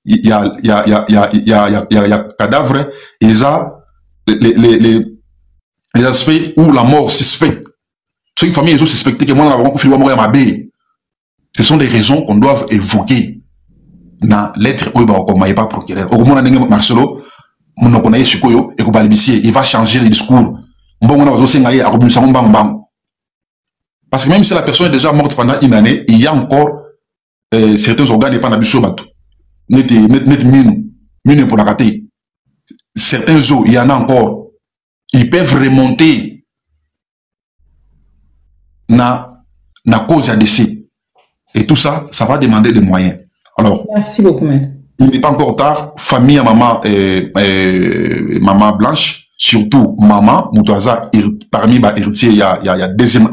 il y a cadavre, et ça, les aspects où la mort suspecte. Ceux qui famille sont suspectés que moi, ce sont des raisons qu'on doit évoquer dans l'être où il n'est pas procureur. Au moment où Marcelo, il va changer le discours. Parce que même si la personne est déjà morte pendant une année, il y a encore certains organes pendant du bateau. Net mine pour la rater. Certains os, il y en a encore. Ils peuvent remonter na cause à décès. Et tout ça, ça va demander des moyens. Alors, merci beaucoup, il n'est pas encore tard. Famille à maman, maman Blanche, surtout maman, Moutaza, parmi les héritiers, il y a deuxième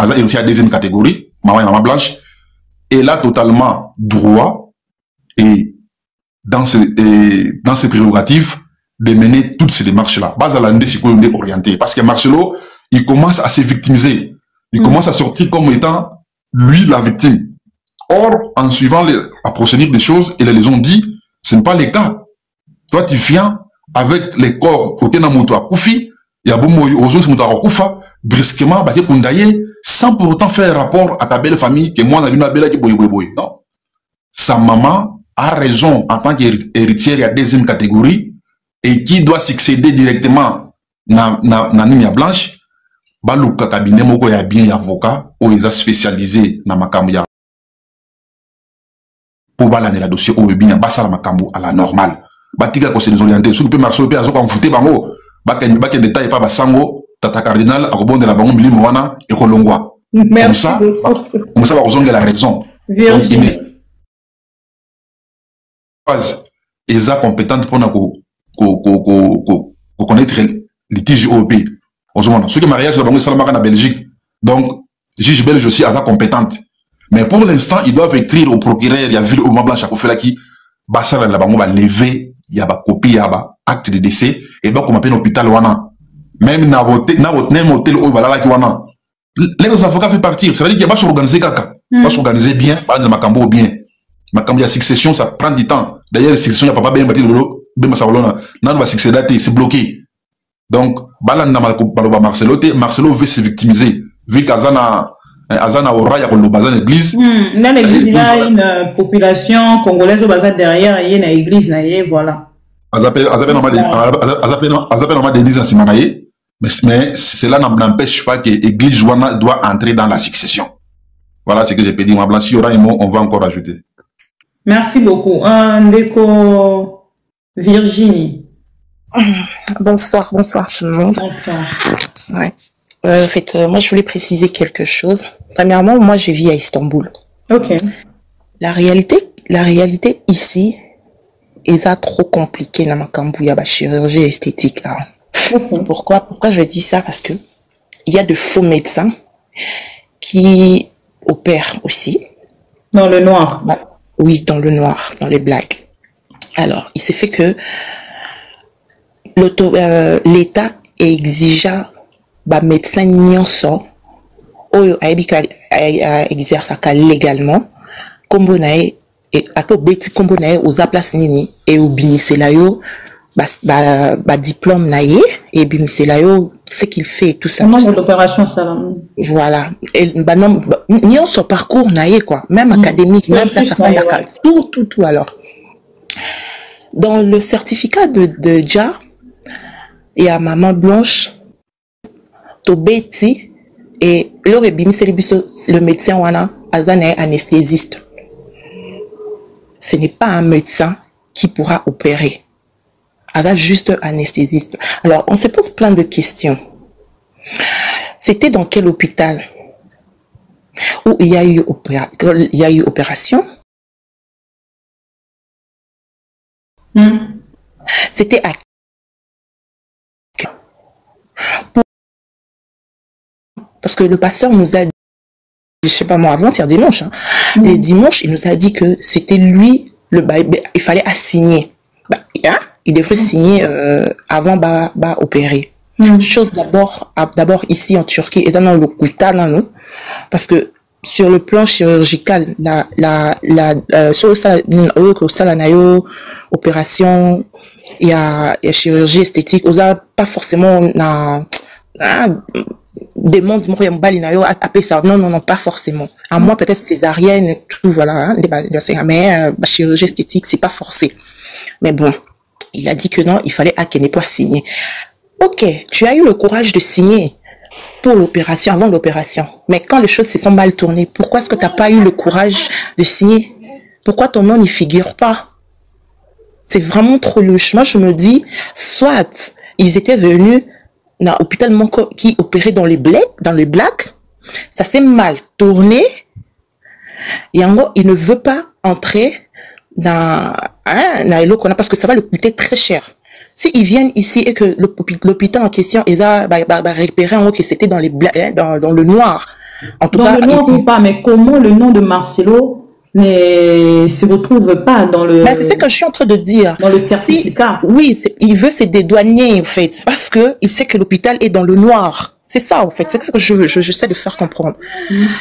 catégorie, maman et maman Blanche, elle a totalement droit et dans ses prérogatives de mener toutes ces démarches-là. Orienté. Parce que Marcelo, il commence à se victimiser. Il commence à sortir comme étant lui la victime. Or, en suivant la procédure des choses, et les ont dit, ce n'est pas le cas. Toi, tu viens avec les corps, il y a brusquement, sans pour autant faire rapport à ta belle famille, que moi, non. Sa maman a raison en tant qu'héritière, il y a deuxième catégorie, et qui doit succéder directement na Nimia Blanche, baluka cabinet moko ya bien avocat, ou ils a spécialisé na makambo ya pour balancer la dossier ou bien basa la makambo à la normale. Batika ko se désorienter, sous le Marcelo pe azo ko mfuté bango, baken détail pas basango, tata cardinal akobonde la bango milimo wana et ko longwa. Comme ça va ozonga la raison. Virginie. Ils sont compétents pour connaître litige OP. Ceux qui mariage la banque Salamaka en Belgique, donc juge belge aussi est compétente. Mais pour l'instant, ils doivent écrire au procureur, il y a ville au Mont Blanche à Kofelaki, Bassar la banque va lever, il y a ba copie, il y a ba acte de décès, et bah comme appelle l'hôpital wana. Même na hôtel où va là qui wana. Les avocats fait partir, ça veut dire qu'il va s'organiser kaka, va s'organiser bien, va dans Makambo bien. Makambo ya succession, ça prend du temps. D'ailleurs, la succession, il n'y a pas bien bâti le lot, ben Massaolona, non va succéder, c'est bloqué. Donc, Marcelo veut se victimiser. Vu qu'Azana aura ya kolo bazan église. Dans l'église, il y a une population congolaise au bazar derrière, il y a une église, voilà. Azapé normalement d'église en Simanaye, mais cela n'empêche pas que l'église doit entrer dans la succession. Voilà ce que j'ai pu dire. Ma si il y aura un mot, on va encore ajouter. Merci beaucoup. Ndeko Virginie. Bonsoir tout le monde. Bonsoir. Ouais. En fait, moi, je voulais préciser quelque chose. Premièrement, moi, je vis à Istanbul. Ok. La réalité ici, est trop compliqué la Makambouya, la chirurgie esthétique. Hein. Okay. Pourquoi je dis ça? Parce que il y a de faux médecins qui opèrent aussi. Dans le noir. Bah, oui, dans le noir, dans les blagues. Alors, il s'est fait que l'État exigea bah médecin nyonso oyo aibika exerce légalement kombo nae et ato beti kombo nae oza place nini et obinisela yo ba diplôme nae et binisela yo ce qu'il fait tout ça. Nombre d'opérations ça. Voilà, et bah non nyonso parcours nae quoi, même académique, même ça tout alors. Dans le certificat de Dja, il y a maman Blanche Tobeti et le médecin wana azana anesthésiste. Ce n'est pas un médecin qui pourra opérer. Azana juste anesthésiste. Alors on se pose plein de questions. C'était dans quel hôpital où il y a eu opération? C'était à parce que le pasteur nous a dit, je sais pas moi, avant-hier dimanche, hein, et dimanche, il nous a dit que c'était lui, il fallait assigner. Hein, il devrait signer avant opérer. Chose d'abord ici en Turquie, et dans le Kouta, là, nous, parce que sur le plan chirurgical, sur la opération, il y a chirurgie esthétique, on a pas forcément des mondes non, pas forcément. À moins peut-être césarienne, tout, voilà, mais chirurgie esthétique, c'est pas forcé. Mais bon, il a dit que non, il fallait à Kenya pour signer. Ok, tu as eu le courage de signer pour l'opération, avant l'opération. Mais quand les choses se sont mal tournées, pourquoi est-ce que tu n'as pas eu le courage de signer? Pourquoi ton nom n'y figure pas? C'est vraiment trop louche. Moi, je me dis, soit ils étaient venus dans l'hôpital qui opérait dans les blacks, ça s'est mal tourné, et en gros, il ne veut pas entrer dans parce que ça va lui coûter très cher. S'ils viennent ici et que l'hôpital en question, ils ont repéré en haut que c'était dans le noir. En tout cas, le noir ou pas, mais comment le nom de Marcelo ne se retrouve pas dans le... c'est ce que je suis en train de dire. Dans le certificat. Oui, il veut se dédouaner en fait, parce que il sait que l'hôpital est dans le noir. C'est ça en fait, c'est ce que j'essaie de faire comprendre.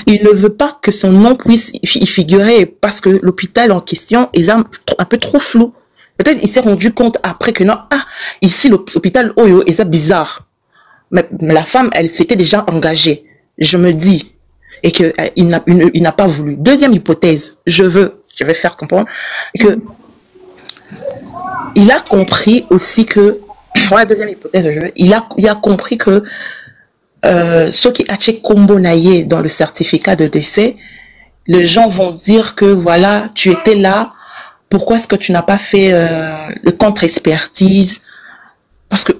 Il ne veut pas que son nom puisse y figurer parce que l'hôpital en question est un peu trop flou. Peut-être il s'est rendu compte après que non, ici l'hôpital Oyo est bizarre. Mais la femme, elle s'était déjà engagée. Je me dis, et que il n'a pas voulu. Deuxième hypothèse, je vais faire comprendre que il a compris aussi que, ouais, deuxième hypothèse, il a compris que ceux qui achètent combo naïe dans le certificat de décès, les gens vont dire que voilà, tu étais là. Pourquoi est-ce que tu n'as pas fait le contre-expertise? Parce que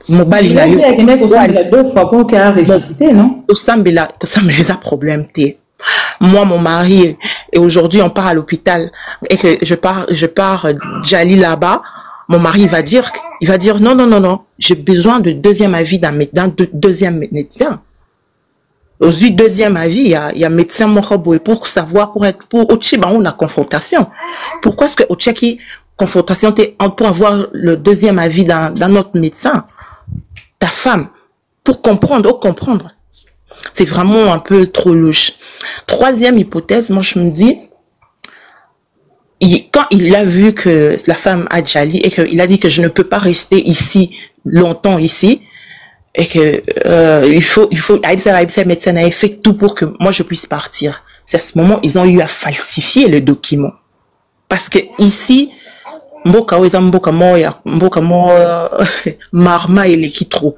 mon bal, il a eu... deux fois pour qu'il a ressuscité, non? Ça me a problème. Moi, mon mari, et aujourd'hui, on part à l'hôpital, et que je pars Djali là-bas, mon mari, il va dire non, j'ai besoin de deuxième avis d'un deuxième médecin. Aujourd'hui, deuxième avis, il y a médecin Morobo pour savoir, pour on a confrontation. Pourquoi est-ce que au Tchèque, confrontation, pour avoir le deuxième avis d'un autre médecin, ta femme, pour comprendre. C'est vraiment un peu louche. Troisième hypothèse, moi je me dis, quand il a vu que la femme a Djali et qu'il a dit que je ne peux pas rester ici, longtemps ici, et que il faut médecin a fait tout pour que moi je puisse partir. C'est à ce moment ils ont eu à falsifier le document. Parce que ici, marma et l'équitro.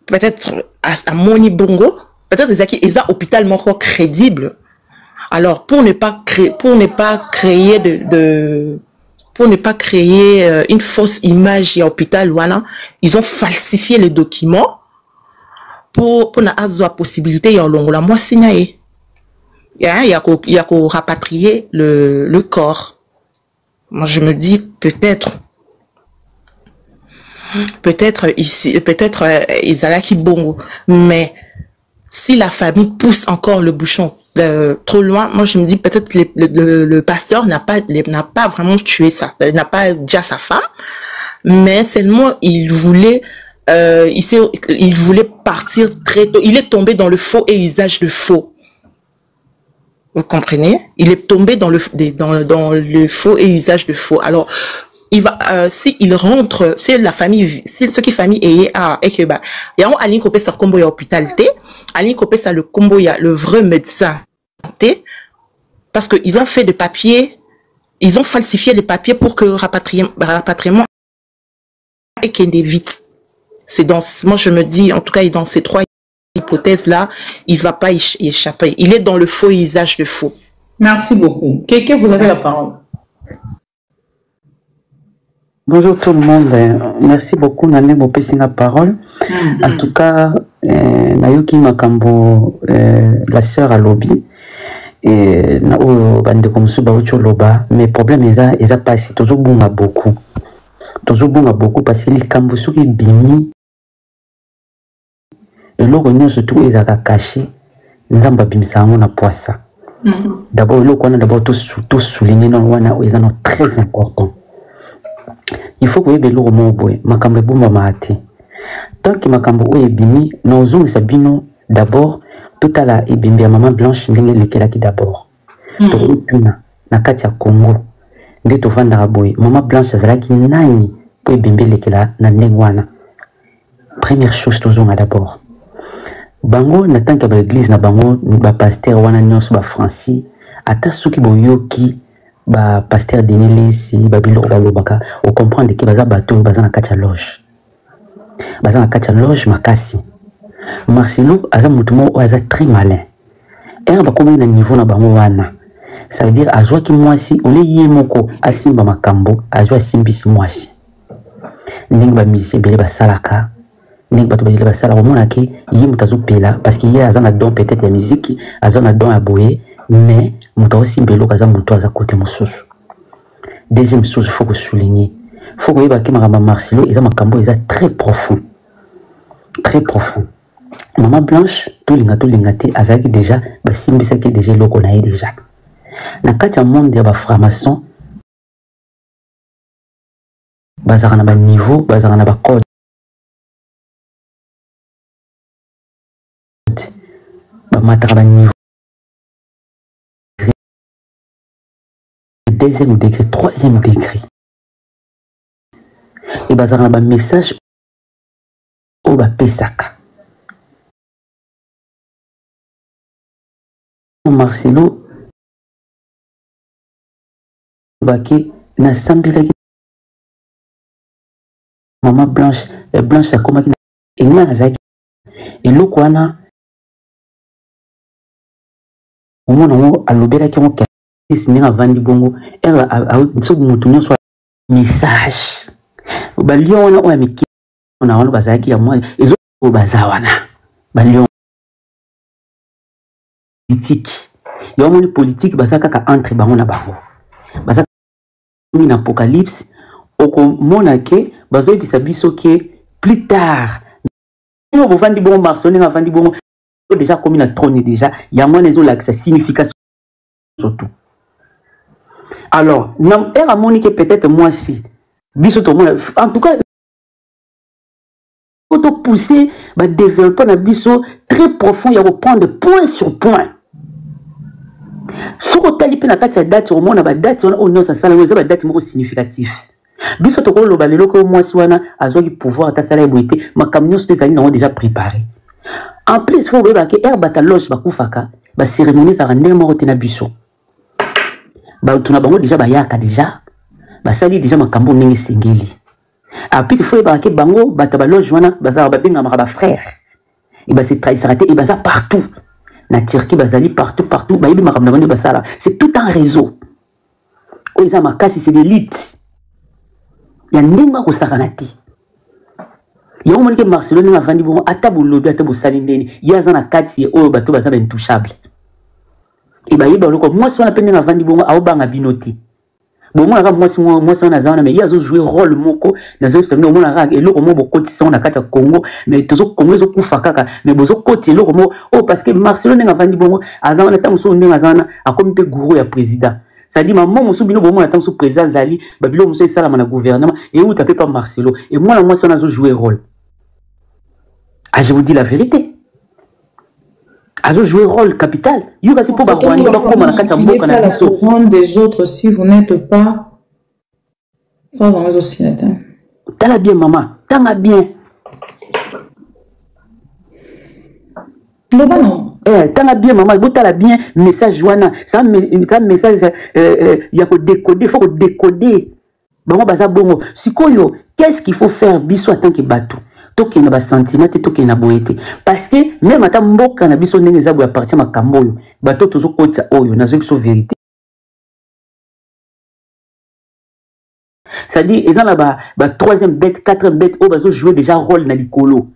Peut-être à Moni Bongo, peut-être qu'ils ont hôpital encore crédible. Alors pour ne pas créer une fausse image à l'hôpital, ils ont falsifié les documents pour la possibilité de la moi signaler. Il y a qu'à rapatrier le corps. Moi je me dis peut-être ici, peut-être Izalaki Bongo, mais si la famille pousse encore le bouchon trop loin, moi je me dis peut-être le pasteur n'a pas vraiment tué ça, n'a pas déjà sa femme, mais seulement il voulait partir très tôt. Il est tombé dans le faux et usage de faux. Vous comprenez? Il est tombé dans le faux et usage de faux. Alors il va si il rentre, si la famille, si ce qui famille est et que il y a un Aline Copé sur combo à l'hôpital Aline Copé ça le combo il y a le vrai médecin parce que ils ont fait des papiers, ils ont falsifié les papiers pour que rapatriement et qu'il y ait vite. C'est dans, moi je me dis en tout cas dans ces trois hypothèses là, il va pas y échapper. Il est dans le faux usage de faux. Merci beaucoup. Quelqu'un, vous avez la parole. Bonjour tout le monde, merci beaucoup Nane Bopesi la parole. En tout cas, Nayoki Makambo, la sœur à lobby, et Nao Bande comme Suba Loba, mais problème ils a passé toujours bon à beaucoup parce que les Kambosu qui bimi, et l'oignon surtout ils a caché, nous avons bimisa on a poissa. D'abord d'abord tout souligner non wana ils sont très important. Il faut que vous ayez le mot makambe bumba mahati. tant que makambo o ebimi na ozongi sabino d'abord totala ebimbi ya maman Blanche ndenge lekelaki d'abord tokutuna na kati ya Congo nde tovandaka boye maman Blanche azalaki nani po ebimbi lekela na ndenge wana. Première chose tozonga d'abord bango na tanke ba église na bango ba pasteur wana nyonso ba Francis ata soki boyoki ba pasteur Denis si ba biloko balobaka o comprendre que baza bato baza na kati ya loge baza na kati ya loge makasi. Marcelo aza mutu moko aza très malin et bakomi na niveau na bango wana ça veut dire azwaki mwasi ole ye moko asimba makambo azwa simbisi mwasi ndenge ba musicien bele basalaka ndenge bato bele basalaka omona ke ye mutu azopela parce que ye aza na don peut-être ya musique aza na don ya boye mais mutu aosimba eloko aza mutu aza kote mosusu. Deuxième chose il faut que souligner faut que yeba ke makambo Marcelo eza makambo eza très profond très profond. Maman Blanche tolinga te azaki déjà basimbisaki déjà eloko na ye déjà na kati ya monde ya baframason bazaka na baniveau bazaka na bacode bamataka baniveau deuxième degré troisième degré e bazaka na bamessage oyo bapesaka. Marcelo baki na sambelaki maman Blanche Blanche akomaki enga azaki eloko wana omona ngo alobelaki ngo kasi ndenge avandi bongo soki motu nyonso message balion wana oyo ya mike na wana bazalaki ya mwa ezo baza wana balion politique ya moni politique baza kaka entre bango na bango baza na apocalypse okomona ke bazoyebisa biso ke plus tard yo bovandi bongo Marcelo ndenge avandi bongo déjà komi na trône déjà ya mwana ezolakisa signification surtout. Alors na era moni ke peut-être moi si biso tomona en tout cas auto pousser ba développer na biso très profond ya reprendre point sur point. Soko tali pe na kati ya date au mona ba date on ono sa sala weza ba date moko significatif. Biso to ko loba lelo ko mwasi wana azwaki pouvoir ta sala eboité makamnyo spécial na déjà préparé. En plus faut ba ke bata loge ba kufaka ba cérémonie za ndenge moko te na biso. Ba tuna bango déjà ba yaka déjà ba sali déjà makambo ndenge sengeli. Après il faut ba ke bango bata ba loge wana baza ba benga ba frère. Et ba se trahissera et baza partout. Na Turquie bazali partout ba yebi makambo na basala c'est tout un réseau. Oza makasi c'est l'élite. Ya ndenge ko sakanati. Ya omoni ke Marcelo ndenge avandi bongo ata bolobi ata bosali ndeni ya za na kati oyo bato baza intouchable. Et ba yeba loko moi so na pe ndenge avandi bongo aobanga binoti. Bongo na moi so na zana mais ya zo jouer rôle moko na zo sabino mona ra eloko mo bokoti so na kati ya Congo mais tozo Congo zo kufa kaka mais bozo koti eloko mo oh parce que Marcelo ndenge avandi bongo azana na tango so ndenge azana akomi pe gourou ya président. Ça dit maman mon soubino bon attend sous président Zali babilo mon ça la gouvernement et où tapé par Marcelo et moi ça n'a joué rôle. Ah je vous dis la vérité. A joué rôle capital. You kasi pour bakwani ba ko na kata mboka na biso. Des autres si vous n'êtes pas trois ans aussi attends. Tala bien maman, tanga bien. Non. Tanga bien maman, botala bien message wana, ça message il y a que décoder, faut décoder. Bango baza bongo. Sikoyo, qu'est-ce qu'il faut faire biso en tant que bateau? Toke na ba sentiment te toke na boyete. Parce que même ata mboka na biso ndenge za boya partir makambo yo, bateau tozo kota oyo na zo biso vérité. Ça dit ezana ba troisième bête, quatrième bête o bazo jouer déjà rôle na likolo.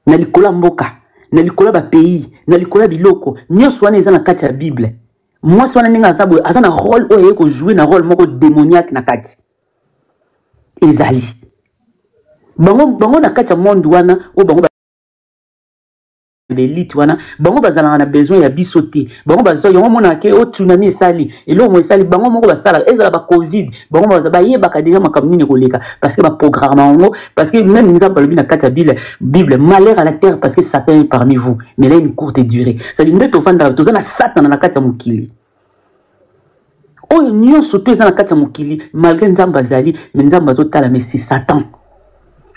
Na likolo mboka. Na likola ba pays na likola biloko nyonso wana eza na kati ya Bible moi swana ninga azabu azana rôle oyo ko jouer na rôle moko démoniaque na kati ezali bango na kati ya monde wana o bango l'élite wana bango bazala na besoin ya bisoté bango bazo yango mona ke o tsunami esali elo mo esali bango moko basala ezala ba covid bango baza ba yebaka déjà makambo nini koleka parce que ba programme ngo parce que même nous avons na kata bible malheur à la terre parce que Satan est parmi vous mais là une courte durée ça dit ndeto fanda toza na Satan na kata mukili o nyonso to eza na kata mukili malgré nzamba zali mais nzamba zotala mais c'est Satan.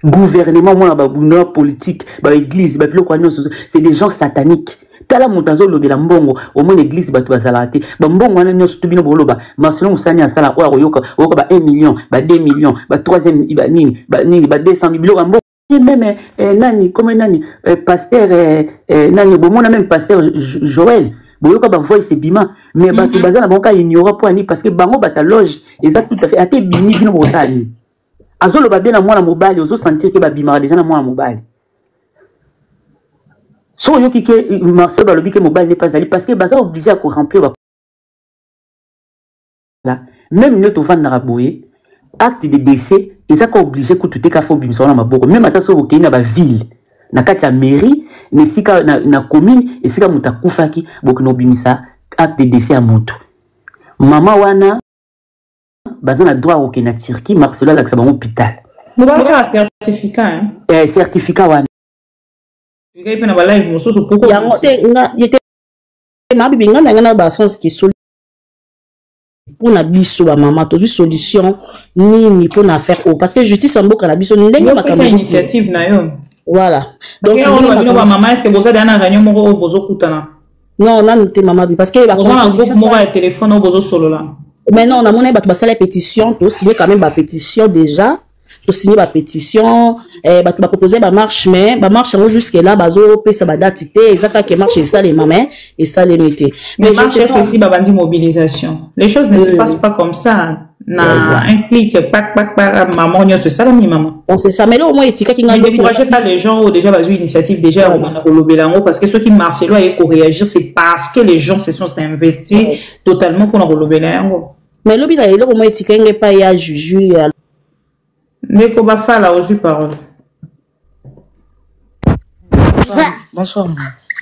Gouvernement, moi, la politique, l'église, c'est des gens sataniques. Tala montazo lobe la mbongo, au moins l'église ba tu bazalate. Ba mbongo na nyoso tubino boloba. Marcelon Sani asala kwa royoka, ba 1 million, ba 2 millions, ba 3e ba 200 000 mbongo. Même nani comme nani pasteur nani bomona même pasteur Joël. Boyoka ba voice bima mais ba tu bazana bonka ignora pour ani parce que bango bata loge exact tout à fait até bini bino botani. Azolo ba bien na mwana mobali ozo sentir que ba bimara déjà na mwana mobali. So yo ki ke Marcel ba lobi ke mobali n'est pas allé parce que baza obligé à remplir là même nous to vendre na boye acte de décès ils sont obligé que tout est ka fo bimisa na maboko même ata so okina ba ville na kati ya mairie ne sika na commune et sika mutakufaki bokino bimisa acte de décès à moto mama wana basé na droit au Kenya Turquie Marcelo avec un hôpital. Vous avez un certificat hein? Certificat wana. Il y a une live mosso sur pourquoi. Il était ma bibi ngana ngana ba sens qui solution pour na biso ba maman to solution ni pour na faire parce que justice en boka na biso ndenge ba comme initiative na yo. Voilà. Donc on va maman est-ce que vous avez un réunion moko bozo kutana. Non, on a noté maman parce que ba groupe mobile téléphone au bozo solo là. Mais non, on a monnaie bah la pétition, tu signé quand même la pétition déjà, tu signé la pétition, bah tu vas proposer ma marche mais ma marche en jusque là bazo paye sa date exactement que marche ça les mamans et ça les mettez. Mais je sais aussi bah bandi mobilisation. Les choses ne se passent pas comme ça. Na implique pas maman nyo c'est ça la maman. On sait ça mais là au moins étika qui ne découragez pas les gens ou déjà bazo initiative déjà au lobelango parce que ceux qui Marcelo a éco réagir c'est parce que les gens se sont investis totalement pour le lobelango. Mais l'obi là il au moins étika nge pas ya juju ya Neko bafa la osu parole. Bonsoir.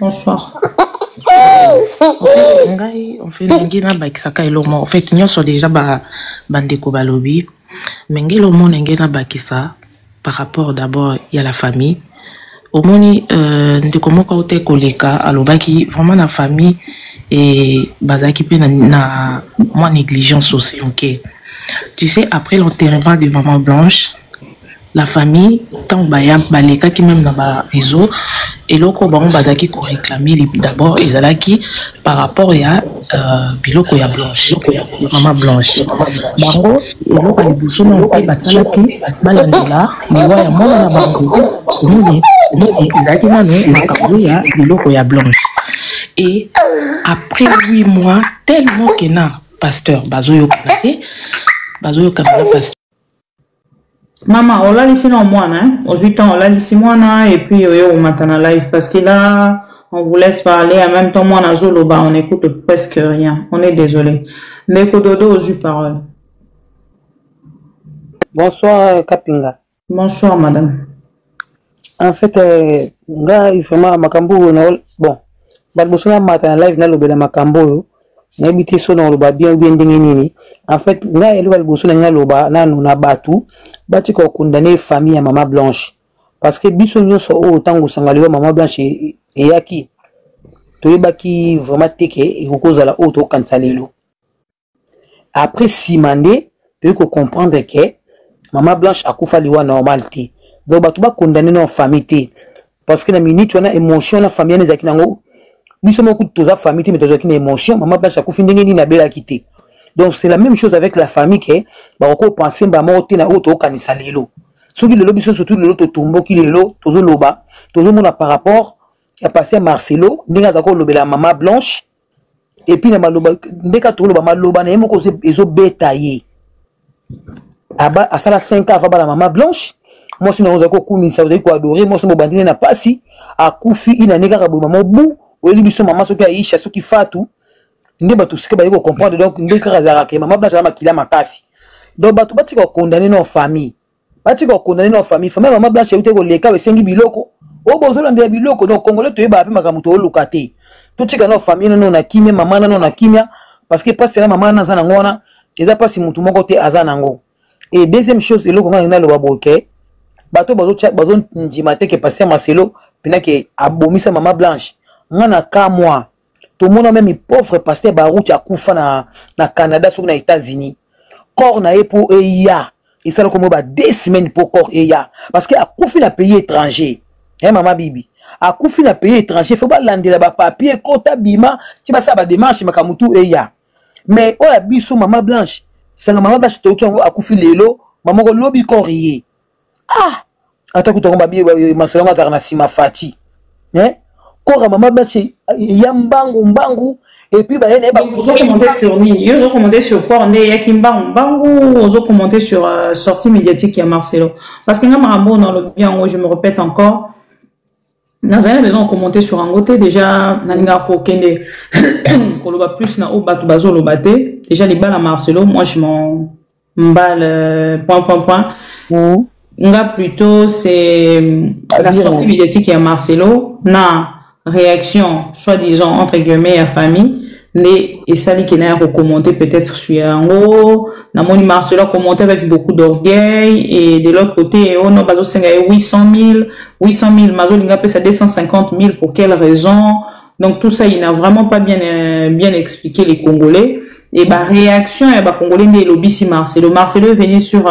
Bonsoir. En fait, ngina ba kisaka elomo. En fait, nyonso déjà ba bandeko balobi. Mais ngelo mo ngena ba kisa par rapport d'abord il y a la famille. Au moni ndeko moko ote koleka alobaki vraiment la famille et bazaki pe na moi négligence aussi OK. Tu sais après l'enterrement de maman Blanche la famille tant baleka qui même dans ba réseau et loko bango bazaki ko réclamer d'abord ezalaki par rapport ya biloko ya Blanche maman Blanche bango eloko ya biso na te batalaki balandela liwa ya mwana na bango moni ezalaki nano makambo ya biloko ya Blanche et après 8 mois tellement que na pasteur bazoyo kanate pasteur. Maman, on l'a laissé dans moi, hein? Aux 8 ans, on l'a laissé moi, et puis on m'attend en live parce que là, on vous laisse parler en même temps, moi, on écoute presque rien. On est désolé. Mais Kododo aux paroles. Bonsoir, Kapinga. Bonsoir, madame. En fait, vraiment, Makambo, bon, Balbosona matin live, na lobela Makambo, n'habite so dans le bas bien nini. En fait, nga elu Balbosona nga loba na nuna batu. Bati ko condamner famille à maman Blanche parce que biso nyonso o tango sangaliwa maman Blanche et yaki to yebaki vraiment teke et kokoza la auto kansalelo après 6 mandé tu ko comprendre que maman Blanche akufa liwa normalité donc batu ba condamner non famille té parce que na minute on a émotion la famille nezaki nango biso moko toza famille mais toza ki na émotion maman Blanche akufi ndenge ni na bela kité. Donc c'est la même chose avec la famille que bah on pense bah monter na auto kanisa lelo. Ceux qui le lobby surtout le lot tombo qui lelo tozo loba tozo mona par rapport à passer à Marcelo ndinga zako lobe la maman Blanche et puis na maloba ndeka to loba maloba na yemo ko ezo betailler. Aba asala 5 ans avant la maman Blanche moi sinon on zako kumisa vous ko adorer moi sinon bandine na pasi akufi ina neka ka maman bu o libiso maman soki aisha soki fatu ndé batu sike ba yiko comprendre donc ndé kazara ke maman Blanche ma kila makasi donc batu batika condamner nos famille batika condamner nos famille maman Blanche yote ko leka be sengi biloko o bozolandela biloko donc congolais toyeba pe makambo tooluka te totika na famille nano na kimia mama nano na kimia parce que pasi na mama na aza nango wana eza pasi mutu moko te aza nango. Et deuxième chose eloko nga na loba boke bato bazo ndima te ke Pasteur Marcelo pena ke abomisa mama Blanche nga na ka moi tout monde même pauvre pasteur Barouch akufa na Canada sur na États-Unis corps na pour eya il fallait comme 2 semaines pour corps eya parce que akufi na pays étranger hein maman bibi akufi na pays étranger faut pas landela ba papier kota bima ti ba sa ba démarche makamutu eya mais oya biso mama Blanche sanga mama Blanche to ki akufi lelo maman ko lobi corps yé ah atakuta ngomba bi masolanga ta na sima fati hein corps mama Blanche ya mbangu et puis bah vous avez commenté sur lui, vous avez commenté sur quoi on est yakimba mbangu, vous avez commenté sur sortie médiatique à Marcelo parce que dans le bien je me répète encore dans un besoin de commenter sur un côté déjà naninga ko kende ko loba plus na o batu bazo lobate déjà les balles à Marcelo moi je m'en balle point nga plutôt c'est la sortie médiatique à Marcelo na réaction soi-disant entre guillemets à famille les et ça qui n'a commenté peut-être sur un haut na moni Marcelo a commenté avec beaucoup d'orgueil et de l'autre côté on a bazo 800 000 mazo linga peut ça 250 000 pour quelle raison donc tout ça il n'a vraiment pas bien expliqué les Congolais et bah réaction et bah Congolais des lobby si Marcelo est venu sur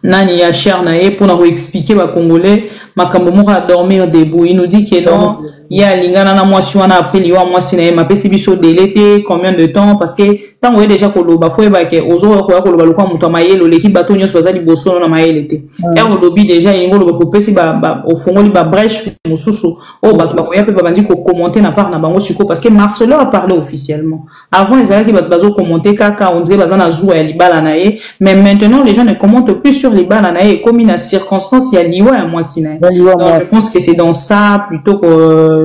nani ya cher nae pour nous expliquer ba Congolais makambo moko a dormir debout il nous dit que non il y a lingana na mwasi wana après liwa mwasi nae ma pesi biso délai combien de temps parce que tant on est déjà ko loba faut ba ke ozo ko loba lokwa muto mayelo l'équipe bato nyos bazali boso na mayele te et on lobi déjà il ngolo ko pesi ba au fongoli ba brèche mususu o ba ko ya pe ba bandi ko commenter na part na bango siko parce que Marcelo a parlé officiellement avant ils allaient bazo commenter kaka on dirait bazana zou ya libala nae mais maintenant les gens ne commentent plus sur les balles nae comme une circonstance il y a liwa ya mwasi nae donc je pense que c'est dans ça plutôt que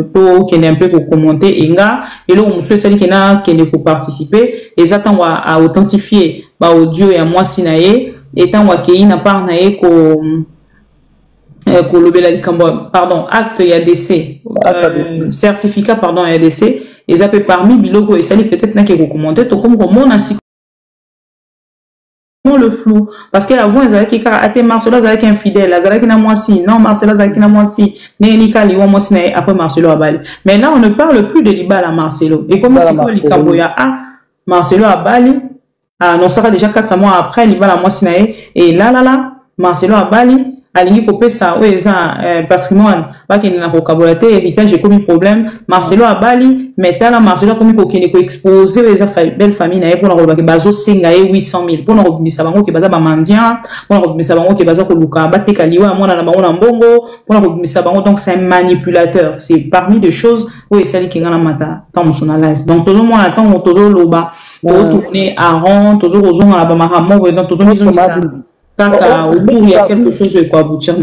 qui est un peu pour commenter et là et là on souhaite celle qui n'a qui pour participer et ça t'en va à authentifier bah audio et à moi sinae et tant wa qui n'a pas nae ko pardon acte et ADC certificat pardon et ADC et ça peut parmi biloko et ça peut-être n'a qui commenter tout comme mon ainsi le flou parce que avant ils avaient qui a Marcelo avec infidèle avec na moi si non Marcelo avec na moi si ni kali wa moi si après Marcelo a Bali mais là on ne parle plus de Libala Marcelo et comme si le Kamboya Marcelo a Bali non ça va déjà 4 mois après Libala moi si et là Marcelo a Bali alingi kopé ça ouais ça patrimoine pas qu'il n'a pas cabolate héritage comme problème Marcelo a Bali mais là Marcelo comme ko kene ko exposer les belle famille na pour na bazo singa 800 000 pour na robimisa bango ke baza ba mandia pour na robimisa bango ke baza ko luka bateka liwa mona na bango na mbongo pour na robimisa bango donc c'est un manipulateur c'est parmi des choses où et celle qui ngana mata tant son live donc tout le monde attend tozo loba tourner à rond tozo ozonga na ba mahamo donc tozo misa il y a quelque chose de quoi aboutir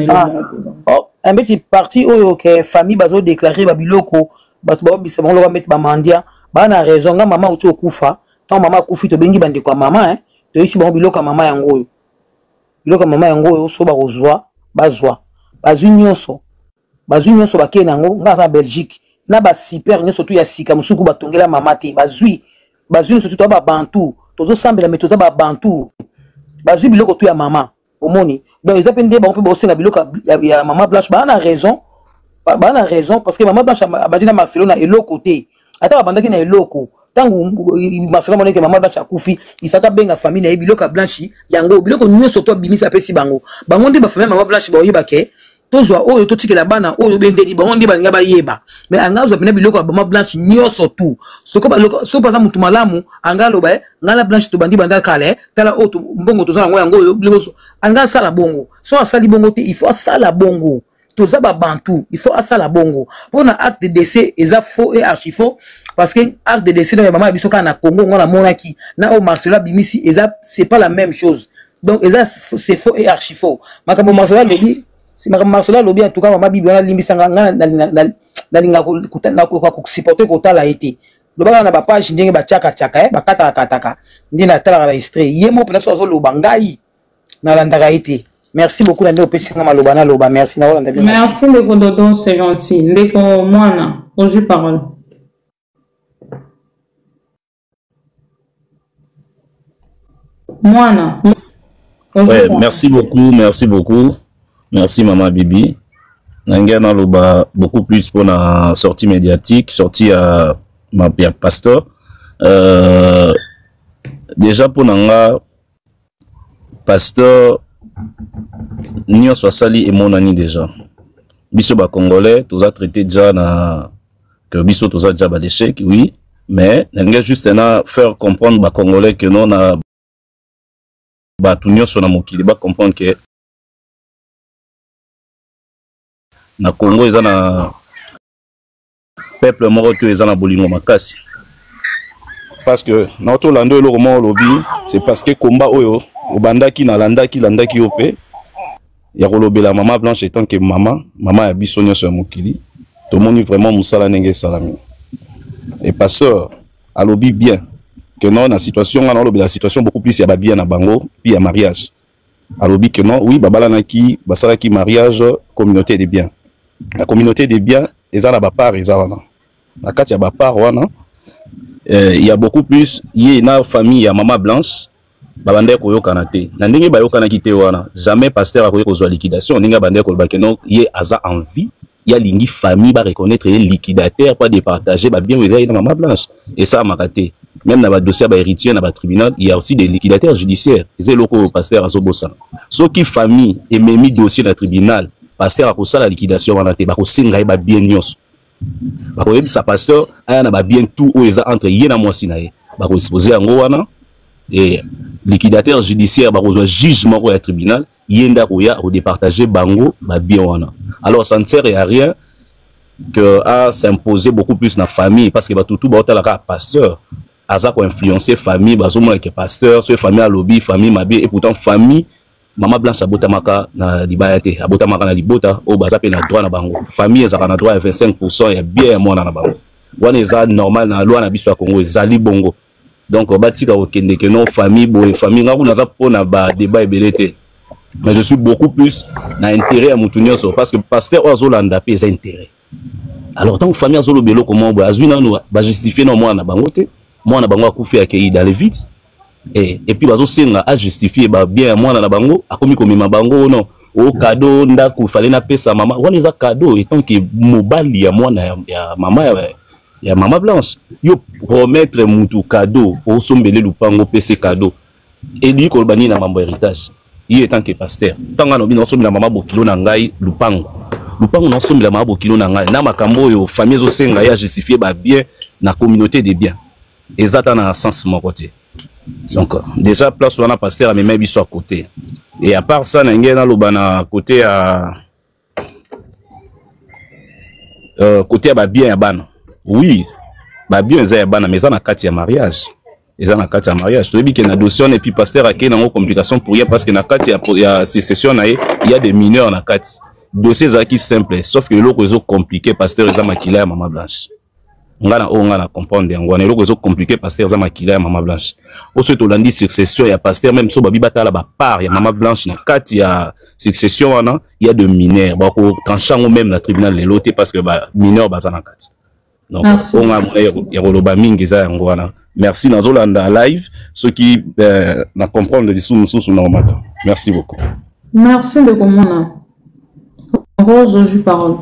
un petit parti où que famille bazo déclarer babiloko bato ba bisa bango mettre ba mandia ba na raison nga mama uti okufa tant mama kufi to bengi bande kwa mama hein to ici bango biloko mama yango yo so ba kozwa bazwa bazwi nyonso bakena nango nga za Belgique na ba super nyonso to ya sika musuku batongela mama te bazwi nyonso to ba bantu tozo sambela metoza ba bantu bazwi biloko to ya mama omoni donc ils appellent des bon peu bossenga biloko ya mama Blanche ba na raison parce que mama Blanche abadina Marcelo na eloko te ata bandaki na eloko tangu Marcelo moneke mama Blanche akufi ifaka benga famille na biloko Blanche yango biloko nyonso to bimisa pesi bango nde ba famille mama Blanche ba oyeba ke tozwa oyo totikela bana oyo bendeli bango nde balinga bayeba mais angazo pena biloko ya mama Blanche nyonso tu soko baloko so paza mutu malamu angalo ba ngala Blanche to bandi banda kale tala o mbongo tozana ngo yango oyo biloko anga sala bongo so asali bongo te il faut asala bongo toza ba bantu il faut asala bongo pona acte de décès eza faux et archi faux parce que acte de décès de maman biso kana Congo ngona monaki na o Marcelo bimisi eza c'est pas la même chose donc eza c'est faux et archi faux makambo Marcelo lobi si Marcelo lobi en tout cas mama bibi wana limbisanga na linga ko supporter ko tala été loba na ba page ndenge ba chaka ba kata ndina tala ba extrait yemo pena so loba ngai na landaka été Merci beaucoup Nande Opesinga Malobana Loba. Merci Naola. Merci Ndeko Dodo, c'est gentil. Ndeko Moana, aux parole. Moana. Ouais, merci beaucoup, merci beaucoup. Merci Maman Bibi. Nangana Loba beaucoup plus pour la sortie médiatique, sortie à ma pasteur. Déjà pour Nanga pasteur Nyo Swasali et mon ami déjà. Biso ba Congolais, tous a traité déjà na que Biso tous a déjà ba l'échec, oui, mais Nanga juste na faire comprendre ba Congolais que non na ba tout Nyo so na mokili ba comprendre que na Congo ils na peuple moko to ils na bolingo makasi. Parce que notre lando le roman lobby, c'est parce que combat oyo obandaki na landaki ope ya kolobe la maman blanche étant que maman ya bisonyo sur mokili to moni vraiment musala nenge salami et pasteur a lobby bien que non na situation na lobby la situation beaucoup plus ya ba bien na bango puis ya mariage a lobby que non oui babala naki basala ki mariage communauté des biens la communauté des biens eza na ba part eza wana na kati ya ba part wana il y a beaucoup plus il y a une famille ya maman blanche babande koyokana te na ndenge bayokana kite wana jamais pasteur akoye kozwa liquidation ndenge bande ko bakeno ye aza envie ya lingi famille ba reconnaître les liquidataire pas de partager ba bien weza na maman blanche et ça makate même na ba dossier ba héritier na ba tribunal il y a aussi des liquidateurs judiciaires c'est loko pasteur azobosa soki famille et memi dossier na tribunal pasteur akosala liquidation wana te ba kosenga ba bien nyos ba ko yebisa pasteur aya na ba bien tout o eza entre ye na mwasi na ye ba ko exposer yango wana et liquidateur judiciaire ba kozwa jugement au tribunal yenda koya au départager bango ba bien wana alors ça ne sert à rien que à s'imposer beaucoup plus na famille parce que ba tout ba otala ka pasteur aza ko influencer famille ba zo que pasteur so famille à lobby famille mabe et pourtant famille maman blanche abotamaka na libayate abotamaka na libota o baza pe na droit na bango famille ezaka na droit à 25% ya bien mona na bango wana eza normal na loi na biso ya Congo ezali bongo. Donc, batika okende que non famille, boy, famille, nga kuna za pona ba débat ebelete. Mais je suis beaucoup plus na intérêt à Moutounioso parce que pasteur Ozolanda pe intérêt. Alors, tant que famille Azolo belo comment ba azuna no ba justifier no moi na bangote, moi na bango akufi akei dans le vide. Et puis bazo senga a justifier ba bien moi na bango, akomi komima bango non. O cadeau ndako fallait na pesa maman. Wana eza cadeau étant que mobali ya moi na ya maman ya maman blanche yo remettre mutu cadeau au sombele lupango pc cadeau et lui ko bani na mambo héritage il est tant que pasteur tanga no bino sombela maman bokilo na ngai lupango no sombela maman bokilo na ngai na makambo yo famille zo senga ya justifier ba bien na communauté des biens ezata na sens mon côté donc déjà place wana pasteur a même biso à côté et à part ça na ngena lobana côté à côté ba bien ya bana. Oui, bah bien ça bana mais ça na kati ya mariage. Eza na kati ya mariage. Tu dis que na dossier et puis pasteur a na complication pour rien parce que na kati ya sécession na il y a des mineurs na kati. Dossier za qui simple sauf que loko zo compliqué pasteur eza makila ya maman blanche. Ngana comprendre yango na loko zo compliqué pasteur eza makila ya maman blanche. Au suite olandi succession ya pasteur même so babi batala ba part ya maman blanche na kati ya succession wana il y a de mineurs. Ba ko tranchant même na tribunal les loté parce que ba mineurs baza na kati. Donc, on a merci Nazolanda live, ceux qui na comprendre les sous normal. Merci beaucoup. Merci de comment Rose aux parole.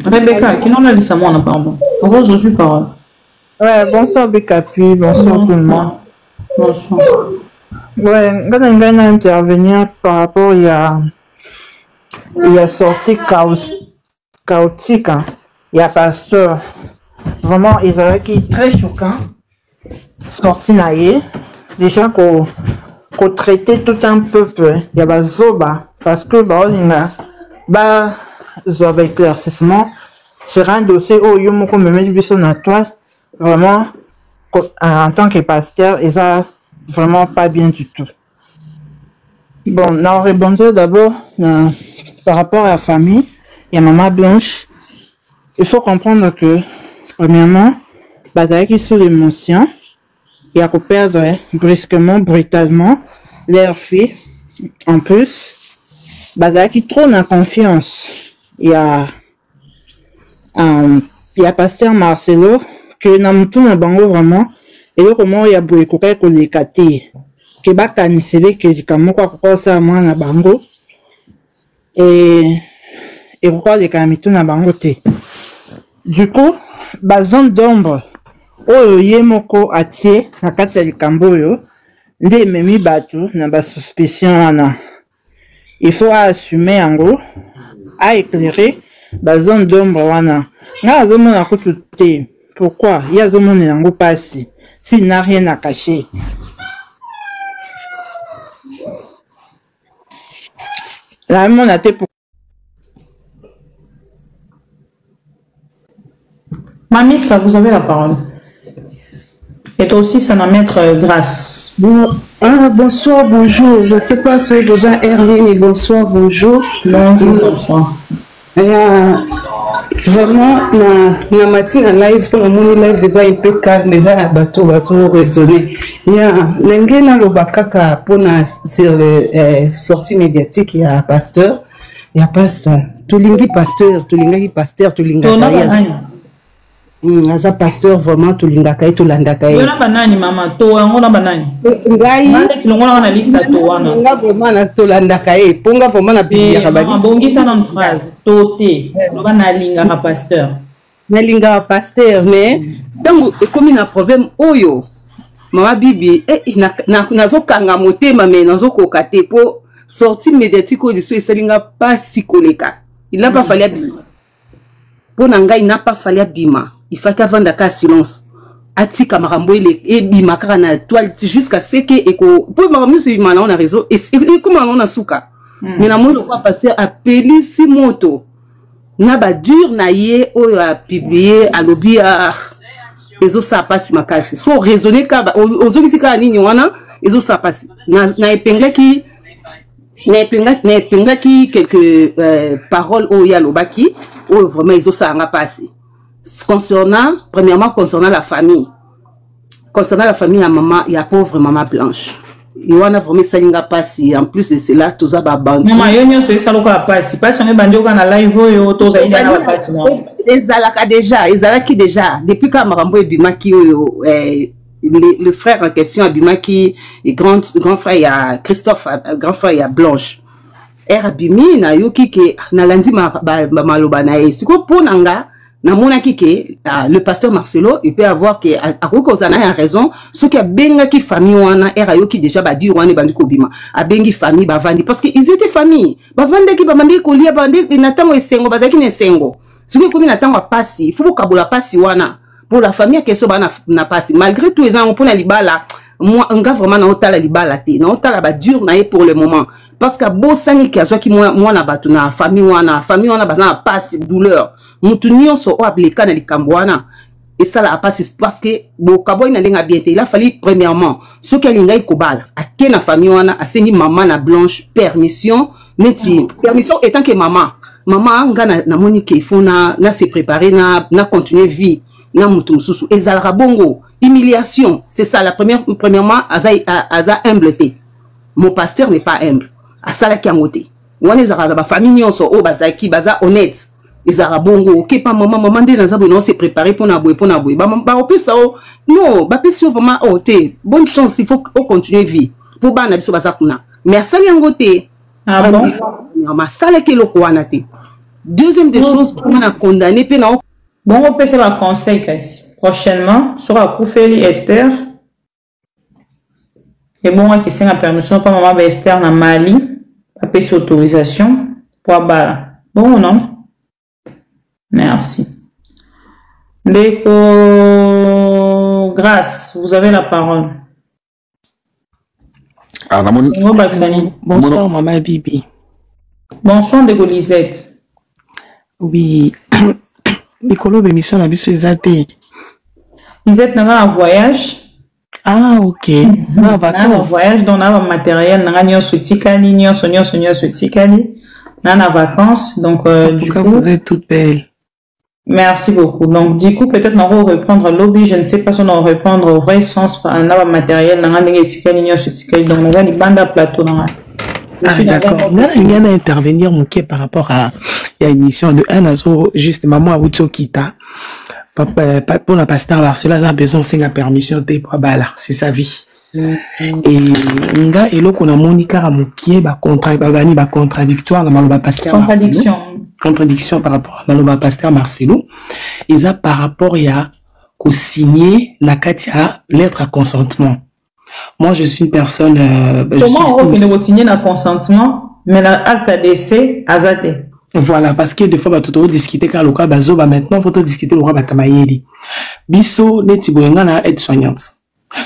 Rebecca, qui n'en a dit ça moi pardon. Rose aux parole. Ouais, bonsoir Becca, puis bonsoir tout le monde. Bonsoir. Ouais, je vais intervenir par rapport il y a sorti chaotique, hein. Il y a pasteur. Vraiment, il est qui très choquant. Sorti naïe. Déjà qu'on traitait tout un peuple. Il y a zoba. Parce que, zoba éclaircissement. C'est un dossier où il y a un toi. Vraiment, en tant que pasteur, il a vraiment pas bien du tout. Bon, on rebondir d'abord par rapport à la famille, il y a maman blanche. Il faut comprendre que, premièrement, basé sur l'émotion, il y a perdre brusquement, brutalement leur fille. En plus, bazar qui trop en confiance. Il y a pasteur Marcelo que n'a tout na bango vraiment et le comment il y a beaucoup que les kati que ba kanisele que comme quoi ça moi na bango et quoi les kamitu na bango te. Du coup, bazon d'ombre oyo yemoko atie na kati ya likambo oyo nde memi batu na ba suspicion wana. Il faut assumer en gros, à éclairer la zone d'ombre wana. Nga azomona kutu te. Pourquoi? Il y a zone yango passi. S'il n'a rien à cacher. La mon a été pour. Mamie, ça, vous avez la parole. Et toi aussi, ça va mettre grâce. Bon, bonsoir, bonjour. Je ne sais pas si vous avez Erwin et bonsoir, bonjour. Bonjour, bonsoir. Vraiment, la matinée live, pour le monde live, déjà un peu calme, déjà un bateau va se raisonner. Il y a l'engagement le bakaka pour sur les sorties médiatiques, il y a pasteur, il y a pasteur, tout l'ingi pasteur, tout l'ingi pasteur, tout l'ingi aza pasteur vraiment tulingakai tulandakai yona banani mama to ngona banani ngai ngona na lista to wana nga vraiment na tulandakai ponga vraiment na biblia kabadi bongisa na phrase to te loba na linga ka pasteur na linga pasteur mais tango ekomi na problème oyo mama bibi nazo kanga motema mais nazo koka te po sortie médiatique au dessus esalinga pas sikoleka il n'a pas fallu abima pour nanga il n'a pas fallu abima. Il faut qu'avant d'accord silence. Ati kamarambo et bimakara na toile jusqu'à ce que eko pour marambo sur imana on a réseau et comment on a souka. Mais na moi le quoi passer à Pélissi moto. Na ba dur na ye o a publié à lobby à ezo ça passe makasi. So raisonner ka ozoki sika nini wana ezo ça passe. Na epengla ki quelques paroles o ya lobaki o vraiment ezo ça nga passer. Premièrement, concernant la famille. Concernant la famille, à maman, il y a pauvre maman Blanche. Il y a vraiment ça n'inga pas si en plus de cela tout ça va banquer. Maman, il y a ça lo quoi pas si pas si on est bandio quand la live yo tout ça il y a pas si non. Ezalaka déjà depuis quand Marambo et Bimaki le frère en question Abimaki et grand frère il y a Christophe grand frère il y a Blanche. Abimi na yoki ke na landi maloba na e siko ponanga na mona kike le pasteur Marcelo il peut avoir que à cause na a raison ce qui a benga ki famille wana erayoki déjà ba dire wana bandi ko bima a bengi famille ba vandi parce que ils étaient famille ba vandi ki ba mandi ko lia bandi na tango esengo ba zaki ne sengo ce qui comme na tango passi il faut kabola passi wana pour la famille que so ba na passi malgré tout les gens pour na libala moi nga vraiment na otala libala te na otala ba dur na pour le moment parce que bosani ki azwa ki moi na batu na famille wana bazana passi douleur mutu nyonso o ableka na likambo wana et ça la passe parce que bo kaboy na ndenga bien te il a fallu premièrement ce qu'elle ngai kobala a na famille wana asengi maman na Blanche permission neti permission étant que maman nga na moni ke il faut na se préparer na continuer vie na mutu mususu ezalaka bongo humiliation c'est ça la premièrement aza humbleté mon pasteur n'est pas humble asala ki angote wana ezalaka ba famille nyonso o bazaki baza honnête les arabongo ok pas maman de dans non c'est préparé pour na boy ba opesa o non ba pesi vraiment o te bonne chance il faut continuer vie pour ba na biso bazakuna mais asali ngote ah bon ma sala ke loko wana te deuxième des choses on a condamné pe na bon on peut se va conseil kasi prochainement sera Koufeli Esther et bon qui c'est la permission pas maman Esther na Mali a pesi autorisation pour ba bon non. Merci. Deko Grâce, vous avez la parole. Bonsoir, maman Bibi. Bonsoir, Deko Lisette. Oui. Nicolo, bémission, la biso Isate. Lisette n'a un voyage. Ah, ok. Un voyage, donc on a un matériel, on a un sotikali, on a vacances, donc du coup, vous êtes toutes belles. Merci beaucoup. Donc, du coup, peut-être on va reprendre lobby. Je ne sais pas si on va reprendre au vrai sens par un matériel. Donc, on va banda plateau. D'accord. On va intervenir par rapport à l'émission de un azo juste maman à Wutso Kita. Papa, pour la pasteur Marcela, a besoin de la permission de Bala. C'est sa vie. Et nga elo qu'on a Monica à Moukier, contradictoire dans Maloba pasteur. Contradiction par rapport à Maloba pasteur Marcelo. Et ça par rapport à qu'on signer la Katia lettre à consentement. Moi, je suis une personne. Comment on peut signer un consentement, mais l'acte de décès a zaté? Voilà, parce que des fois, bah, tout discuter car le cas bazo, bah, maintenant, faut tout discuter le roi batamayeli. Biso, neti boyenga na aide soignante.